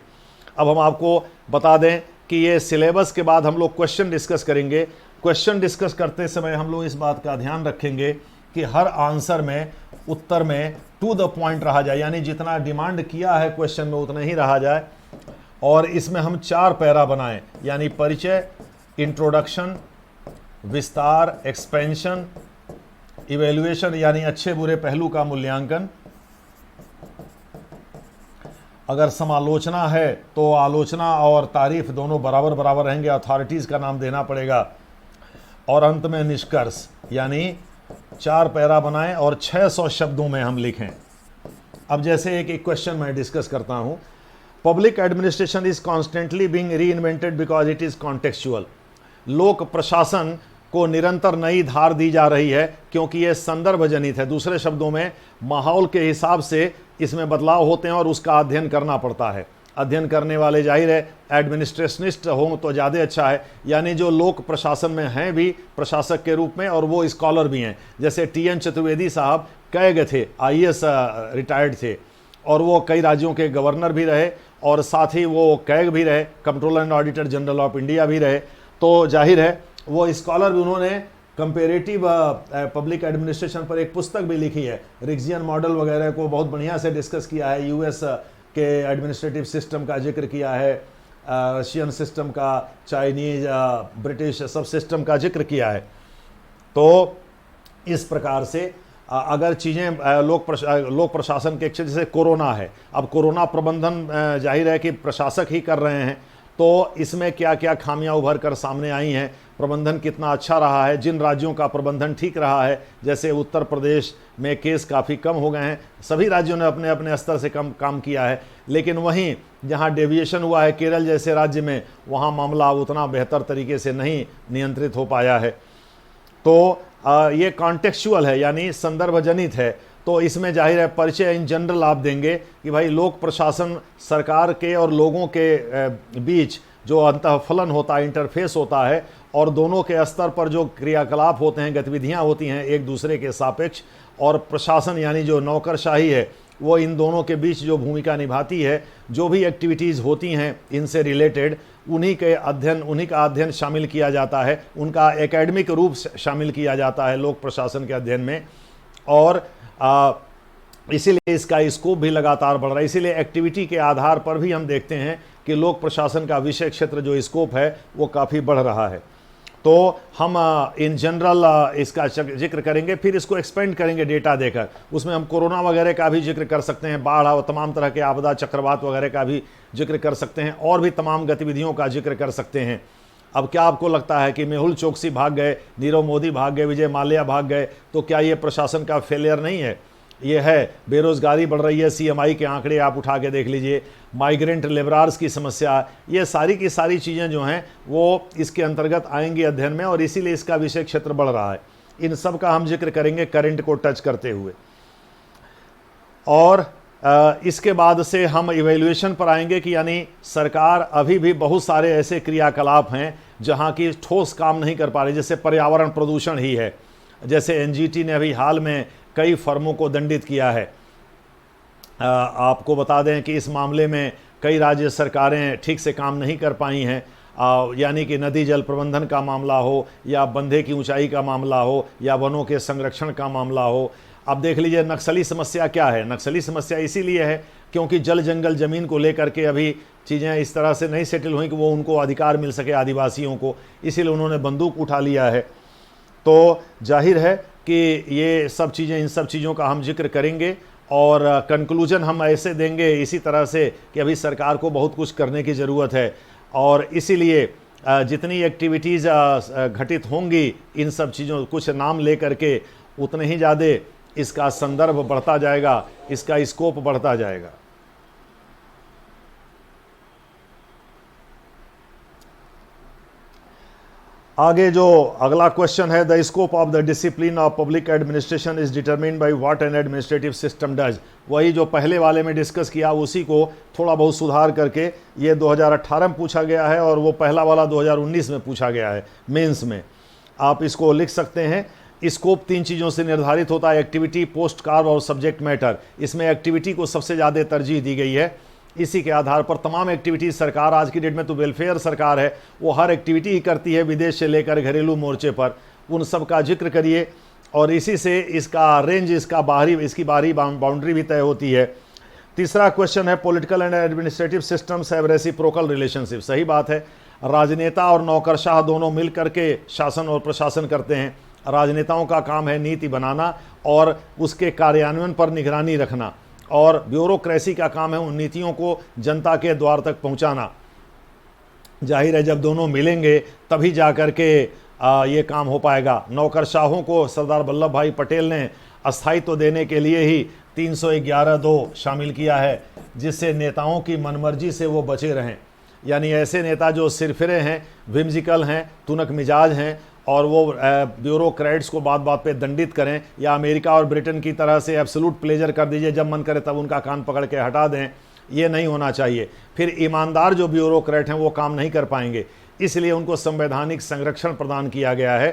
अब हम आपको बता दें कि ये सिलेबस के बाद हम लोग क्वेश्चन डिस्कस करेंगे। क्वेश्चन डिस्कस करते समय हम लोग इस बात का ध्यान रखेंगे कि हर आंसर में, उत्तर में टू द पॉइंट रहा जाए, यानी जितना डिमांड किया है क्वेश्चन में उतना ही रहा जाए। और इसमें हम 4 पैरा बनाएं, यानी परिचय, इंट्रोडक्शन, विस्तार, एक्सपेंशन, इवेल्युएशन यानी अच्छे बुरे पहलू का मूल्यांकन। अगर समालोचना है तो आलोचना और तारीफ दोनों बराबर बराबर रहेंगे, अथॉरिटीज़ का नाम देना पड़ेगा। और अंत में निष्कर्ष, यानी 4 पैरा बनाएं और 600 शब्दों में हम लिखें। अब जैसे एक क्वेश्चन मैं डिस्कस करता हूं, public administration is constantly being reinvented because it is contextual. लोक प्रशासन को निरंतर नई धार दी जा रही है क्योंकि ये संदर्भ जनित है। दूसरे शब्दों में माहौल के हिसाब से इसमें बदलाव होते हैं और उसका अध्ययन करना पड़ता है। अध्ययन करने वाले जाहिर है एडमिनिस्ट्रेशनिस्ट हों तो ज़्यादा अच्छा है, यानी जो लोक प्रशासन में हैं भी प्रशासक के रूप में और वो स्कॉलर भी हैं। जैसे TN चतुर्वेदी साहब कैग थे, IAS रिटायर्ड थे और वो कई राज्यों के गवर्नर भी रहे और साथ ही वो कैग भी रहे, controller and auditor general of India भी रहे। तो जाहिर है वो स्कॉलर भी, उन्होंने कंपेरेटिव पब्लिक एडमिनिस्ट्रेशन पर एक पुस्तक भी लिखी है, रिक्जियन मॉडल वगैरह को बहुत बढ़िया से डिस्कस किया है। US के एडमिनिस्ट्रेटिव सिस्टम का जिक्र किया है, रशियन सिस्टम का, चाइनीज, ब्रिटिश सब सिस्टम का जिक्र किया है। तो इस प्रकार से अगर चीज़ें लोक प्रशासन के जैसे कोरोना है, अब कोरोना प्रबंधन जाहिर है कि प्रशासक ही कर रहे हैं, तो इसमें क्या क्या खामियां उभर कर सामने आई हैं, प्रबंधन कितना अच्छा रहा है, जिन राज्यों का प्रबंधन ठीक रहा है, जैसे उत्तर प्रदेश में केस काफ़ी कम हो गए हैं, सभी राज्यों ने अपने अपने स्तर से काम किया है। लेकिन वहीं जहां डेविएशन हुआ है, केरल जैसे राज्य में, वहां मामला उतना बेहतर तरीके से नहीं नियंत्रित हो पाया है। तो ये कॉन्टेक्चुअल है, यानी संदर्भ जनित है। तो इसमें जाहिर है परिचय इन जनरल आप देंगे कि भाई लोक प्रशासन सरकार के और लोगों के बीच जो अंतःफलन होता है, इंटरफेस होता है, और दोनों के स्तर पर जो क्रियाकलाप होते हैं, गतिविधियां होती हैं एक दूसरे के सापेक्ष, और प्रशासन यानी जो नौकरशाही है वो इन दोनों के बीच जो भूमिका निभाती है, जो भी एक्टिविटीज़ होती हैं इनसे रिलेटेड, उन्हीं का अध्ययन शामिल किया जाता है, उनका एकेडमिक रूप शामिल किया जाता है लोक प्रशासन के अध्ययन में। और इसीलिए इसका स्कोप भी लगातार बढ़ रहा है। इसीलिए एक्टिविटी के आधार पर भी हम देखते हैं कि लोक प्रशासन का विषय क्षेत्र जो स्कोप है वो काफ़ी बढ़ रहा है। तो हम इन जनरल इसका जिक्र करेंगे, फिर इसको एक्सपेंड करेंगे डेटा देकर। उसमें हम कोरोना वगैरह का भी जिक्र कर सकते हैं, बाढ़ और तमाम तरह के आपदा, चक्रवात वगैरह का भी जिक्र कर सकते हैं, और भी तमाम गतिविधियों का जिक्र कर सकते हैं। अब क्या आपको लगता है कि मेहुल चोकसी भाग गए, नीरव मोदी भाग गए, विजय माल्या भाग गए, तो क्या ये प्रशासन का फेलियर नहीं है? ये है। बेरोजगारी बढ़ रही है, सीएमआई के आंकड़े आप उठा के देख लीजिए, माइग्रेंट लेबरार्स की समस्या, ये सारी की सारी चीज़ें जो हैं वो इसके अंतर्गत आएंगी अध्ययन में, और इसीलिए इसका विषय क्षेत्र बढ़ रहा है। इन सब का हम जिक्र करेंगे करंट को टच करते हुए। और इसके बाद से हम इवैल्यूएशन पर आएंगे कि यानी सरकार अभी भी बहुत सारे ऐसे क्रियाकलाप हैं जहां की ठोस काम नहीं कर पा रही, जैसे पर्यावरण प्रदूषण ही है। जैसे एनजीटी ने अभी हाल में कई फर्मों को दंडित किया है। आपको बता दें कि इस मामले में कई राज्य सरकारें ठीक से काम नहीं कर पाई हैं, यानी कि नदी जल प्रबंधन का मामला हो, या बंधे की ऊंचाई का मामला हो, या वनों के संरक्षण का मामला हो। अब देख लीजिए नक्सली समस्या क्या है। नक्सली समस्या इसीलिए है क्योंकि जल जंगल ज़मीन को लेकर के अभी चीज़ें इस तरह से नहीं सेटल हुई कि वो उनको अधिकार मिल सके आदिवासियों को, इसीलिए उन्होंने बंदूक उठा लिया है। तो जाहिर है कि ये सब चीज़ें, इन सब चीज़ों का हम जिक्र करेंगे, और कंक्लूजन हम ऐसे देंगे इसी तरह से कि अभी सरकार को बहुत कुछ करने की ज़रूरत है, और इसीलिए जितनी एक्टिविटीज़ घटित होंगी इन सब चीज़ों, कुछ नाम ले करके, उतने ही ज़्यादा इसका संदर्भ बढ़ता जाएगा, इसका स्कोप बढ़ता जाएगा। आगे जो अगला क्वेश्चन है, the scope of the discipline of public administration is determined by what an administrative system does. वही जो पहले वाले में डिस्कस किया उसी को थोड़ा बहुत सुधार करके ये 2018 में पूछा गया है, और वो पहला वाला 2019 में पूछा गया है मेंस में। आप इसको लिख सकते हैं। स्कोप 3 चीज़ों से निर्धारित होता है, एक्टिविटी, पोस्ट कार्व और सब्जेक्ट मैटर। इसमें एक्टिविटी को सबसे ज़्यादा तरजीह दी गई है। इसी के आधार पर तमाम एक्टिविटीज सरकार, आज की डेट में तो वेलफेयर सरकार है, वो हर एक्टिविटी ही करती है, विदेश से लेकर घरेलू मोर्चे पर, उन सब का जिक्र करिए, और इसी से इसका रेंज, इसकी बाहरी बाउंड्री भी तय होती है। तीसरा क्वेश्चन है, political and administrative systems have reciprocal relationship. सही बात है, राजनेता और नौकरशाह दोनों मिल करके शासन और प्रशासन करते हैं। राजनेताओं का काम है नीति बनाना और उसके कार्यान्वयन पर निगरानी रखना, और ब्यूरोक्रेसी का काम है उन नीतियों को जनता के द्वार तक पहुंचाना। जाहिर है जब दोनों मिलेंगे तभी जा कर के ये काम हो पाएगा। नौकरशाहों को सरदार वल्लभ भाई पटेल ने अस्थायित्व देने के लिए ही 311(2) शामिल किया है, जिससे नेताओं की मनमर्जी से वो बचे रहें। यानी ऐसे नेता जो सिरफिरे हैं, विम्जिकल हैं, तुनक मिजाज हैं, और वो ब्यूरोक्रेट्स को बात बात पे दंडित करें, या अमेरिका और ब्रिटेन की तरह से एब्सोल्यूट प्लेजर कर दीजिए, जब मन करे तब उनका कान पकड़ के हटा दें, ये नहीं होना चाहिए। फिर ईमानदार जो ब्यूरोक्रेट हैं वो काम नहीं कर पाएंगे, इसलिए उनको संवैधानिक संरक्षण प्रदान किया गया है।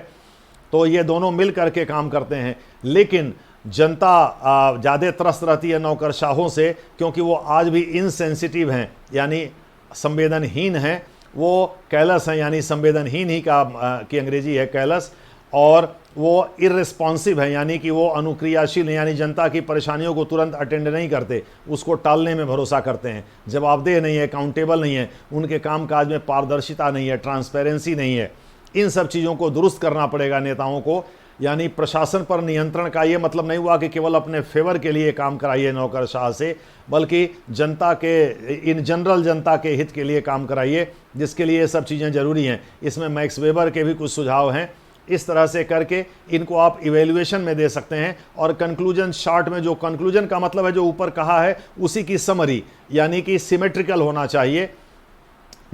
तो ये दोनों मिल करके काम करते हैं, लेकिन जनता ज़्यादा त्रस्त रहती है नौकरशाहों से, क्योंकि वो आज भी इनसेंसिटिव हैं, यानी संवेदनहीन हैं। वो कैलस हैं, यानी संवेदनहीन ही की अंग्रेजी है कैलस, और वो इररिस्पॉन्सिव है, यानी कि वो अनुक्रियाशील हैं, यानी जनता की परेशानियों को तुरंत अटेंड नहीं करते, उसको टालने में भरोसा करते हैं। जवाबदेह नहीं है, अकाउंटेबल नहीं है, उनके कामकाज में पारदर्शिता नहीं है, ट्रांसपेरेंसी नहीं है। इन सब चीज़ों को दुरुस्त करना पड़ेगा नेताओं को। यानी प्रशासन पर नियंत्रण का ये मतलब नहीं हुआ कि केवल अपने फेवर के लिए काम कराइए नौकरशाह से, बल्कि जनता के, इन जनरल जनता के हित के लिए काम कराइए, जिसके लिए ये सब चीज़ें ज़रूरी हैं। इसमें मैक्स वेबर के भी कुछ सुझाव हैं। इस तरह से करके इनको आप इवेल्युएशन में दे सकते हैं। और कंक्लूजन शॉर्ट में, जो कंक्लूजन का मतलब है जो ऊपर कहा है उसी की समरी, यानी कि सिमेट्रिकल होना चाहिए।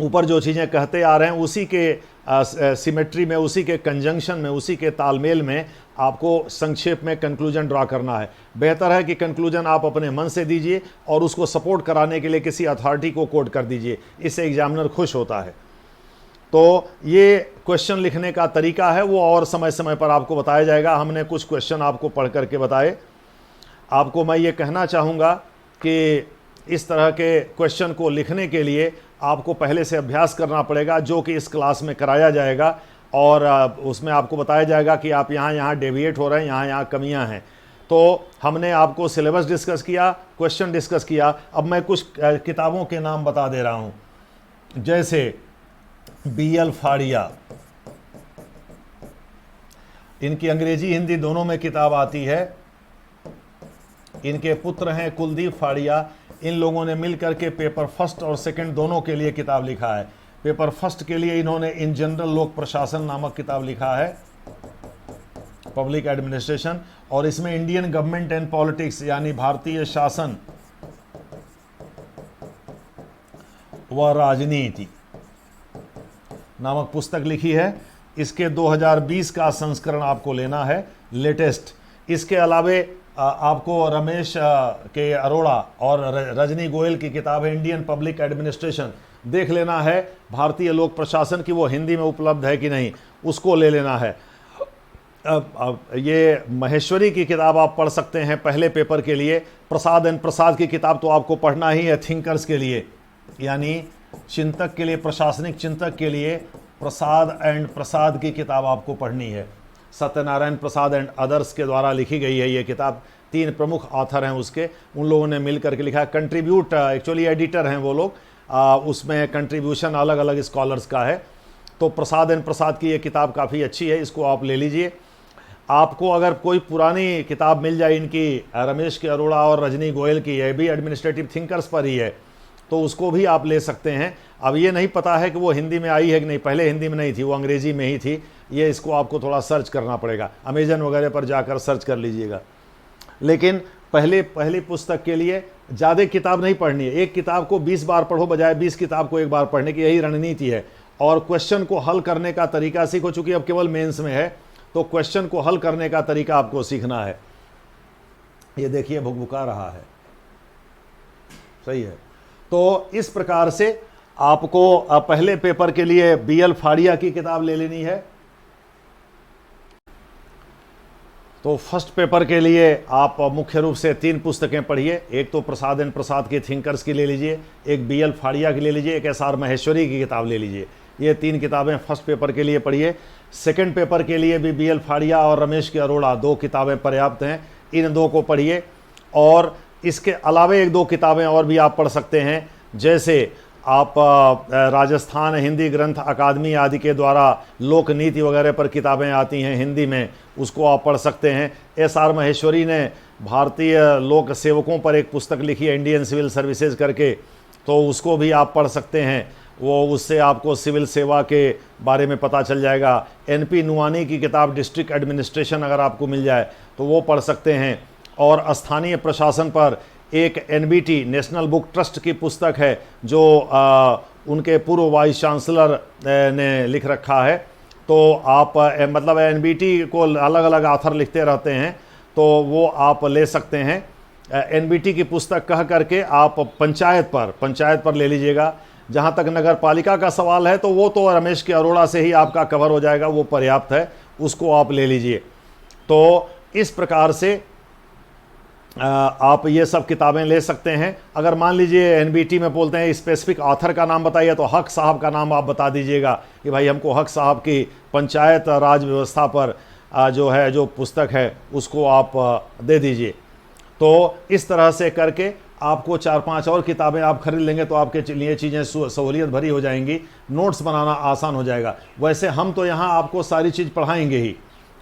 ऊपर जो चीज़ें कहते आ रहे हैं उसी के सिमेट्री में, उसी के कंजंक्शन में, उसी के तालमेल में आपको संक्षेप में कंक्लूजन ड्रा करना है। बेहतर है कि कंक्लूजन आप अपने मन से दीजिए और उसको सपोर्ट कराने के लिए किसी अथॉरिटी को कोट कर दीजिए, इससे एग्जामिनर खुश होता है। तो ये क्वेश्चन लिखने का तरीका है, वो और समय समय पर आपको बताया जाएगा। हमने कुछ क्वेश्चन आपको पढ़ करके बताए। आपको मैं ये कहना चाहूँगा कि इस तरह के क्वेश्चन को लिखने के लिए आपको पहले से अभ्यास करना पड़ेगा, जो कि इस क्लास में कराया जाएगा, और उसमें आपको बताया जाएगा कि आप यहाँ डेविएट हो रहे हैं, यहाँ कमियाँ हैं। तो हमने आपको सिलेबस डिस्कस किया, क्वेश्चन डिस्कस किया। अब मैं कुछ किताबों के नाम बता दे रहा हूँ, जैसे BL फाड़िया, इनकी अंग्रेजी हिंदी दोनों में किताब आती है। इनके पुत्र हैं कुलदीप फाड़िया। इन लोगों ने मिलकर के पेपर फर्स्ट और सेकंड दोनों के लिए किताब लिखा है। पेपर फर्स्ट के लिए इन्होंने इन जनरल लोक प्रशासन नामक किताब लिखा है, पब्लिक एडमिनिस्ट्रेशन, और इसमें इंडियन गवर्नमेंट एंड पॉलिटिक्स यानी भारतीय शासन व राजनीति नामक पुस्तक लिखी है। इसके 2020 का संस्करण आपको लेना है, लेटेस्ट। इसके अलावे आपको रमेश के अरोड़ा और रजनी गोयल की किताब है इंडियन पब्लिक एडमिनिस्ट्रेशन, देख लेना है भारतीय लोक प्रशासन की वो हिंदी में उपलब्ध है कि नहीं, उसको ले लेना है। ये महेश्वरी की किताब आप पढ़ सकते हैं पहले पेपर के लिए। प्रसाद एंड प्रसाद की किताब तो आपको पढ़ना ही है थिंकर्स के लिए, यानी चिंतक के लिए, प्रशासनिक चिंतक के लिए प्रसाद एंड प्रसाद की किताब आपको पढ़नी है। सत्यनारायण प्रसाद एंड अदर्स के द्वारा लिखी गई है ये किताब। 3 प्रमुख ऑथर हैं उसके, उन लोगों ने मिल करके लिखा है। कंट्रीब्यूट एक्चुअली एडिटर हैं वो लोग, उसमें कंट्रीब्यूशन अलग अलग स्कॉलर्स का है। तो प्रसाद एंड प्रसाद की ये किताब काफ़ी अच्छी है, इसको आप ले लीजिए। आपको अगर कोई पुरानी किताब मिल जाए इनकी, रमेश के अरोड़ा और रजनी गोयल की, ये भी एडमिनिस्ट्रेटिव थिंकर्स पर ही है, तो उसको भी आप ले सकते हैं। अब ये नहीं पता है कि वो हिंदी में आई है कि नहीं, पहले हिंदी में नहीं थी, वो अंग्रेजी में ही थी। ये इसको आपको थोड़ा सर्च करना पड़ेगा, अमेजन वगैरह पर जाकर सर्च कर लीजिएगा। लेकिन पहली पुस्तक के लिए ज़्यादा किताब नहीं पढ़नी है, एक किताब को 20 बार पढ़ो बजाय 20 किताब को एक बार पढ़ने की, यही रणनीति है। और क्वेश्चन को हल करने का तरीका सीखो, चूंकि अब केवल मेंस में है तो क्वेश्चन को हल करने का तरीका आपको सीखना है। ये देखिए भुकभुका रहा है, सही है। तो इस प्रकार से आपको पहले पेपर के लिए BL फाड़िया की किताब ले लेनी है। तो फर्स्ट पेपर के लिए आप मुख्य रूप से 3 पुस्तकें पढ़िए। एक तो प्रसाद एंड प्रसाद की थिंकर्स की ले लीजिए, एक BL फाड़िया की ले लीजिए, एक SR महेश्वरी की किताब ले लीजिए। ये 3 किताबें फर्स्ट पेपर के लिए पढ़िए। सेकंड पेपर के लिए भी BL फाड़िया और रमेश के अरोड़ा 2 किताबें पर्याप्त हैं, इन 2 को पढ़िए। और इसके अलावे 1-2 किताबें और भी आप पढ़ सकते हैं, जैसे आप राजस्थान हिंदी ग्रंथ अकादमी आदि के द्वारा लोक नीति वगैरह पर किताबें आती हैं हिंदी में, उसको आप पढ़ सकते हैं। SR महेश्वरी ने भारतीय लोक सेवकों पर एक पुस्तक लिखी है, इंडियन सिविल सर्विसेज करके, तो उसको भी आप पढ़ सकते हैं। वो उससे आपको सिविल सेवा के बारे में पता चल जाएगा। NP नुआनी की किताब डिस्ट्रिक्ट एडमिनिस्ट्रेशन अगर आपको मिल जाए तो वो पढ़ सकते हैं। और स्थानीय प्रशासन पर एक NBT नेशनल बुक ट्रस्ट की पुस्तक है जो उनके पूर्व वाइस चांसलर ने लिख रखा है। तो आप मतलब NBT को अलग अलग ऑथर लिखते रहते हैं, तो वो आप ले सकते हैं। NBT की पुस्तक कह करके आप पंचायत पर ले लीजिएगा। जहाँ तक नगर पालिका का सवाल है तो वो तो रमेश के अरोड़ा से ही आपका कवर हो जाएगा, वो पर्याप्त है, उसको आप ले लीजिए। तो इस प्रकार से आप ये सब किताबें ले सकते हैं। अगर मान लीजिए NBT में बोलते हैं स्पेसिफिक ऑथर का नाम बताइए, तो हक साहब का नाम आप बता दीजिएगा कि भाई हमको हक साहब की पंचायत राज व्यवस्था पर जो पुस्तक है उसको आप दे दीजिए। तो इस तरह से करके आपको 4-5 और किताबें आप खरीद लेंगे तो आपके लिए चीज़ें सहूलियत भरी हो जाएंगी, नोट्स बनाना आसान हो जाएगा। वैसे हम तो यहाँ आपको सारी चीज़ पढ़ाएंगे ही,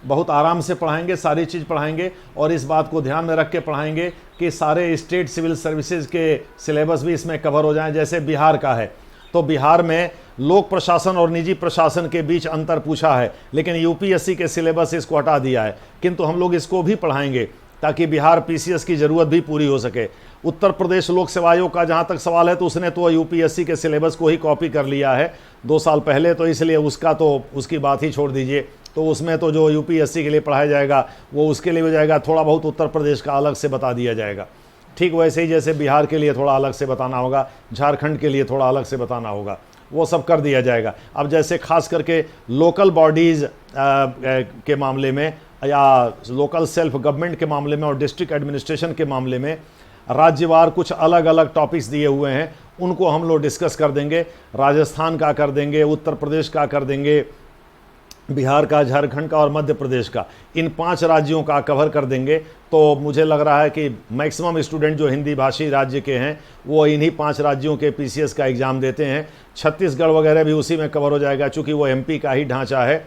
बहुत आराम से पढ़ाएंगे, सारी चीज़ पढ़ाएंगे, और इस बात को ध्यान में रख के पढ़ाएंगे कि सारे स्टेट सिविल सर्विसेज के सिलेबस भी इसमें कवर हो जाएं। जैसे बिहार का है तो बिहार में लोक प्रशासन और निजी प्रशासन के बीच अंतर पूछा है, लेकिन UPSC के सिलेबस इसको हटा दिया है, किंतु हम लोग इसको भी पढ़ाएंगे ताकि बिहार PCS की ज़रूरत भी पूरी हो सके। उत्तर प्रदेश लोक सेवा आयोग का जहाँ तक सवाल है तो उसने तो UPSC के सिलेबस को ही कॉपी कर लिया है 2 साल पहले, तो इसलिए उसकी बात ही छोड़ दीजिए। तो उसमें तो जो UPSC के लिए पढ़ाया जाएगा वो उसके लिए हो जाएगा, थोड़ा बहुत उत्तर प्रदेश का अलग से बता दिया जाएगा। ठीक वैसे ही जैसे बिहार के लिए थोड़ा अलग से बताना होगा, झारखंड के लिए थोड़ा अलग से बताना होगा, वो सब कर दिया जाएगा। अब जैसे खास करके लोकल बॉडीज़ के मामले में या लोकल सेल्फ गवर्नमेंट के मामले में और डिस्ट्रिक्ट एडमिनिस्ट्रेशन के मामले में राज्यवार कुछ अलग अलग टॉपिक्स दिए हुए हैं, उनको हम लोग डिस्कस कर देंगे। राजस्थान का कर देंगे, उत्तर प्रदेश का कर देंगे, बिहार का, झारखंड का और मध्य प्रदेश का, इन 5 राज्यों का कवर कर देंगे। तो मुझे लग रहा है कि मैक्सिमम स्टूडेंट जो हिंदी भाषी राज्य के हैं वो इन्हीं 5 राज्यों के PCS का एग्ज़ाम देते हैं। छत्तीसगढ़ वगैरह भी उसी में कवर हो जाएगा, चूँकि वो MP का ही ढांचा है,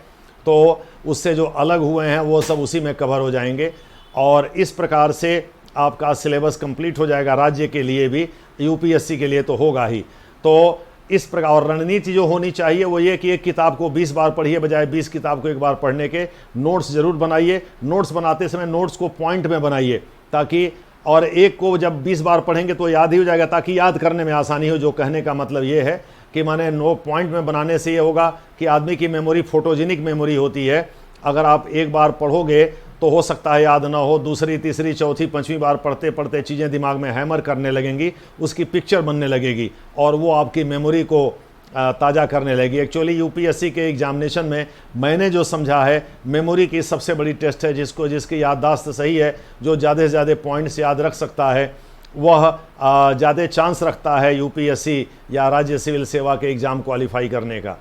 तो उससे जो अलग हुए हैं वो सब उसी में कवर हो जाएंगे। और इस प्रकार से आपका सिलेबस कंप्लीट हो जाएगा, राज्य के लिए भी, UPSC के लिए तो होगा ही। तो इस प्रकार, और रणनीति जो होनी चाहिए वो ये कि एक किताब को 20 बार पढ़िए बजाय 20 किताब को एक बार पढ़ने के। नोट्स जरूर बनाइए, नोट्स बनाते समय नोट्स को पॉइंट में बनाइए ताकि, और एक को जब 20 बार पढ़ेंगे तो याद ही हो जाएगा ताकि याद करने में आसानी हो। जो कहने का मतलब ये है कि माने नो पॉइंट में बनाने से ये होगा कि आदमी की मेमोरी फोटोजेनिक मेमोरी होती है। अगर आप एक बार पढ़ोगे तो हो सकता है याद ना हो, दूसरी तीसरी चौथी पांचवी बार पढ़ते पढ़ते चीज़ें दिमाग में हैमर करने लगेंगी, उसकी पिक्चर बनने लगेगी और वो आपकी मेमोरी को ताज़ा करने लगी। एक्चुअली यूपीएससी के एग्जामिनेशन में मैंने जो समझा है, मेमोरी की सबसे बड़ी टेस्ट है जिसकी याददाश्त सही है, जो ज़्यादा से ज़्यादा पॉइंट्स याद रख सकता है, वह ज़्यादा चांस रखता है यूपीएससी या राज्य सिविल सेवा के एग्ज़ाम क्वालिफाई करने का।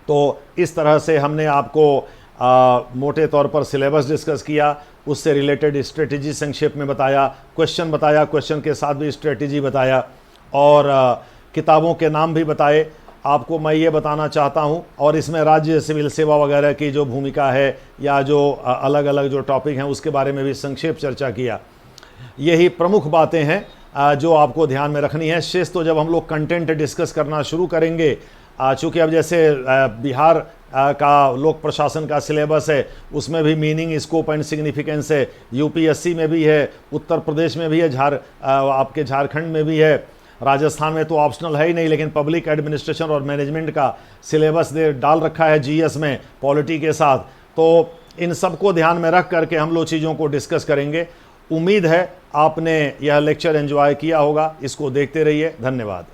तो इस तरह से हमने आपको मोटे तौर पर सिलेबस डिस्कस किया, उससे रिलेटेड स्ट्रेटजी संक्षेप में बताया, क्वेश्चन बताया, क्वेश्चन के साथ भी स्ट्रेटजी बताया और किताबों के नाम भी बताए। आपको मैं ये बताना चाहता हूँ, और इसमें राज्य सिविल सेवा वगैरह की जो भूमिका है या जो अलग अलग जो टॉपिक हैं उसके बारे में भी संक्षेप चर्चा किया। यही प्रमुख बातें हैं जो आपको ध्यान में रखनी है। शेष तो जब हम लोग कंटेंट डिस्कस करना शुरू करेंगे, चूँकि अब जैसे बिहार का लोक प्रशासन का सिलेबस है, उसमें भी मीनिंग, स्कोप एंड सिग्निफिकेंस है, यूपीएससी में भी है, उत्तर प्रदेश में भी है, आपके झारखंड में भी है, राजस्थान में तो ऑप्शनल है ही नहीं, लेकिन पब्लिक एडमिनिस्ट्रेशन और मैनेजमेंट का सिलेबस डाल रखा है जीएस में पॉलिटी के साथ। तो इन सबको ध्यान में रख करके हम लोग चीज़ों को डिस्कस करेंगे। उम्मीद है आपने यह लेक्चर एंजॉय किया होगा। इसको देखते रहिए। धन्यवाद।